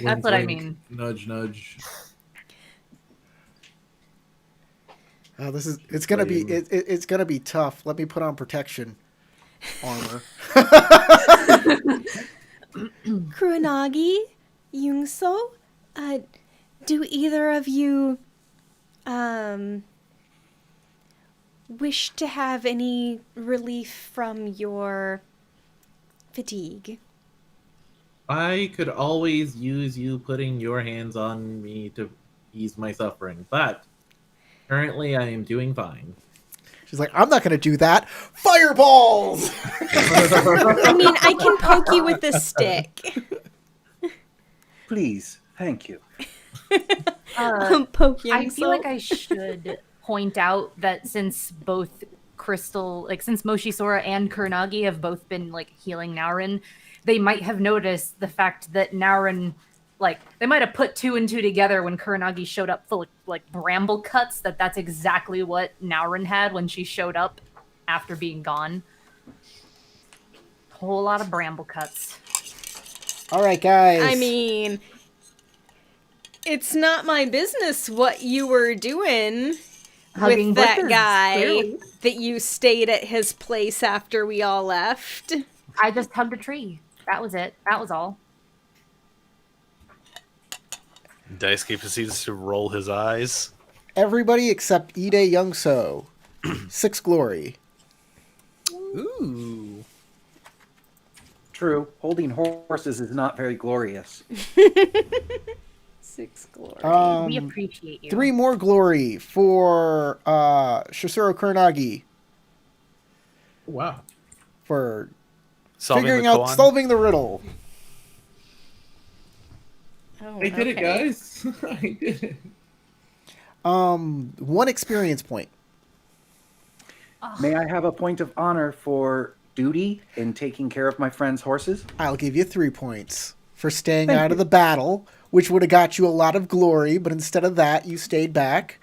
That's what I
Wink,
mean.
Nudge, nudge.
Oh, it's gonna be
Lame.
it's gonna be tough. Let me put on protection armor.
Kuronagi, Yungso, do either of you wish to have any relief from your fatigue?
I could always use you putting your hands on me to ease my suffering, but currently I am doing fine.
She's like, I'm not gonna do that. Fireballs.
I mean, I can poke you with a stick.
Please. Thank you.
Poke
I feel
Yungso.
like I should point out that since both since Moshisora and Kuronagi have both been like healing Naren, they might have noticed the fact that Naren, like, they might have put 2 and 2 together when Kuronagi showed up full of like bramble cuts. That's exactly what Naren had when she showed up after being gone. Whole lot of bramble cuts.
All right, guys.
I mean, it's not my business what you were doing
Hugging
with that
bushes,
guy
clearly.
that you stayed at his place after we all left.
I just hugged a tree. That was it. That was all.
Daisuke proceeds to roll his eyes.
Everybody except Ide Youngso. 6 glory.
Ooh.
True. Holding horses is not very glorious.
6 glory.
We appreciate you.
3 more glory for Shisuro Kuronagi
Wow.
for
Solving
figuring
the
out
koan.
solving the riddle.
Oh,
I did it,
okay.
guys. I did it.
1 experience point.
May I have a point of honor for duty in taking care of my friend's horses?
I'll give you 3 points for staying
Thank
out of
you.
the battle, which would have got you a lot of glory, but instead of that, you stayed back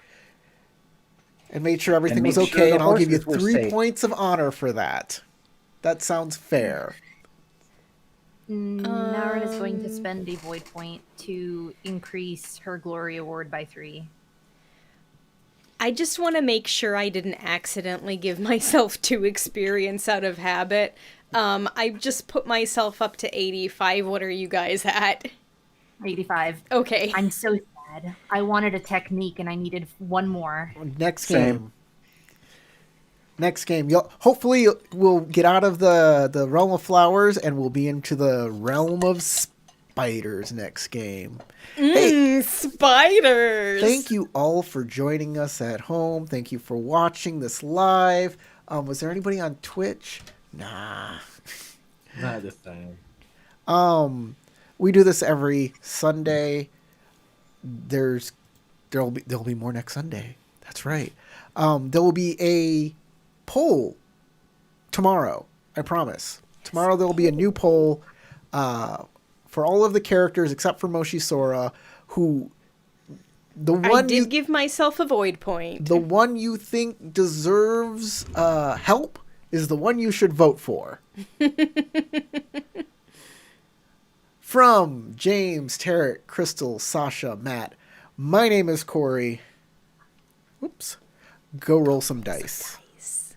and made sure everything was
made sure
okay,
the
and I'll give you
horses were
3
safe.
points of honor for that. That sounds fair.
Naurin is going to spend a void point to increase her glory award by 3.
I just want to make sure I didn't accidentally give myself 2 experience out of habit. I just put myself up to 85. What are you guys at?
85.
Okay.
I'm so sad. I wanted a technique and I needed 1 more.
Next
Same.
game. Next game. Hopefully we'll get out of the realm of flowers and we'll be into the realm of spiders next game. Hey,
Spiders!
thank you all for joining us at home. Thank you for watching this live. Was there anybody on Twitch? Nah.
Not this time.
We do this every Sunday. There'll be more next Sunday. That's right. There will be a poll tomorrow. I promise. Tomorrow there will be a new poll for all of the characters except for Moshi Sora, who
I did give myself a void point.
the one you think deserves help is the one you should vote for. From James, Tarek, Crystal, Sasha, Matt, my name is Corey. Whoops. Go roll some dice.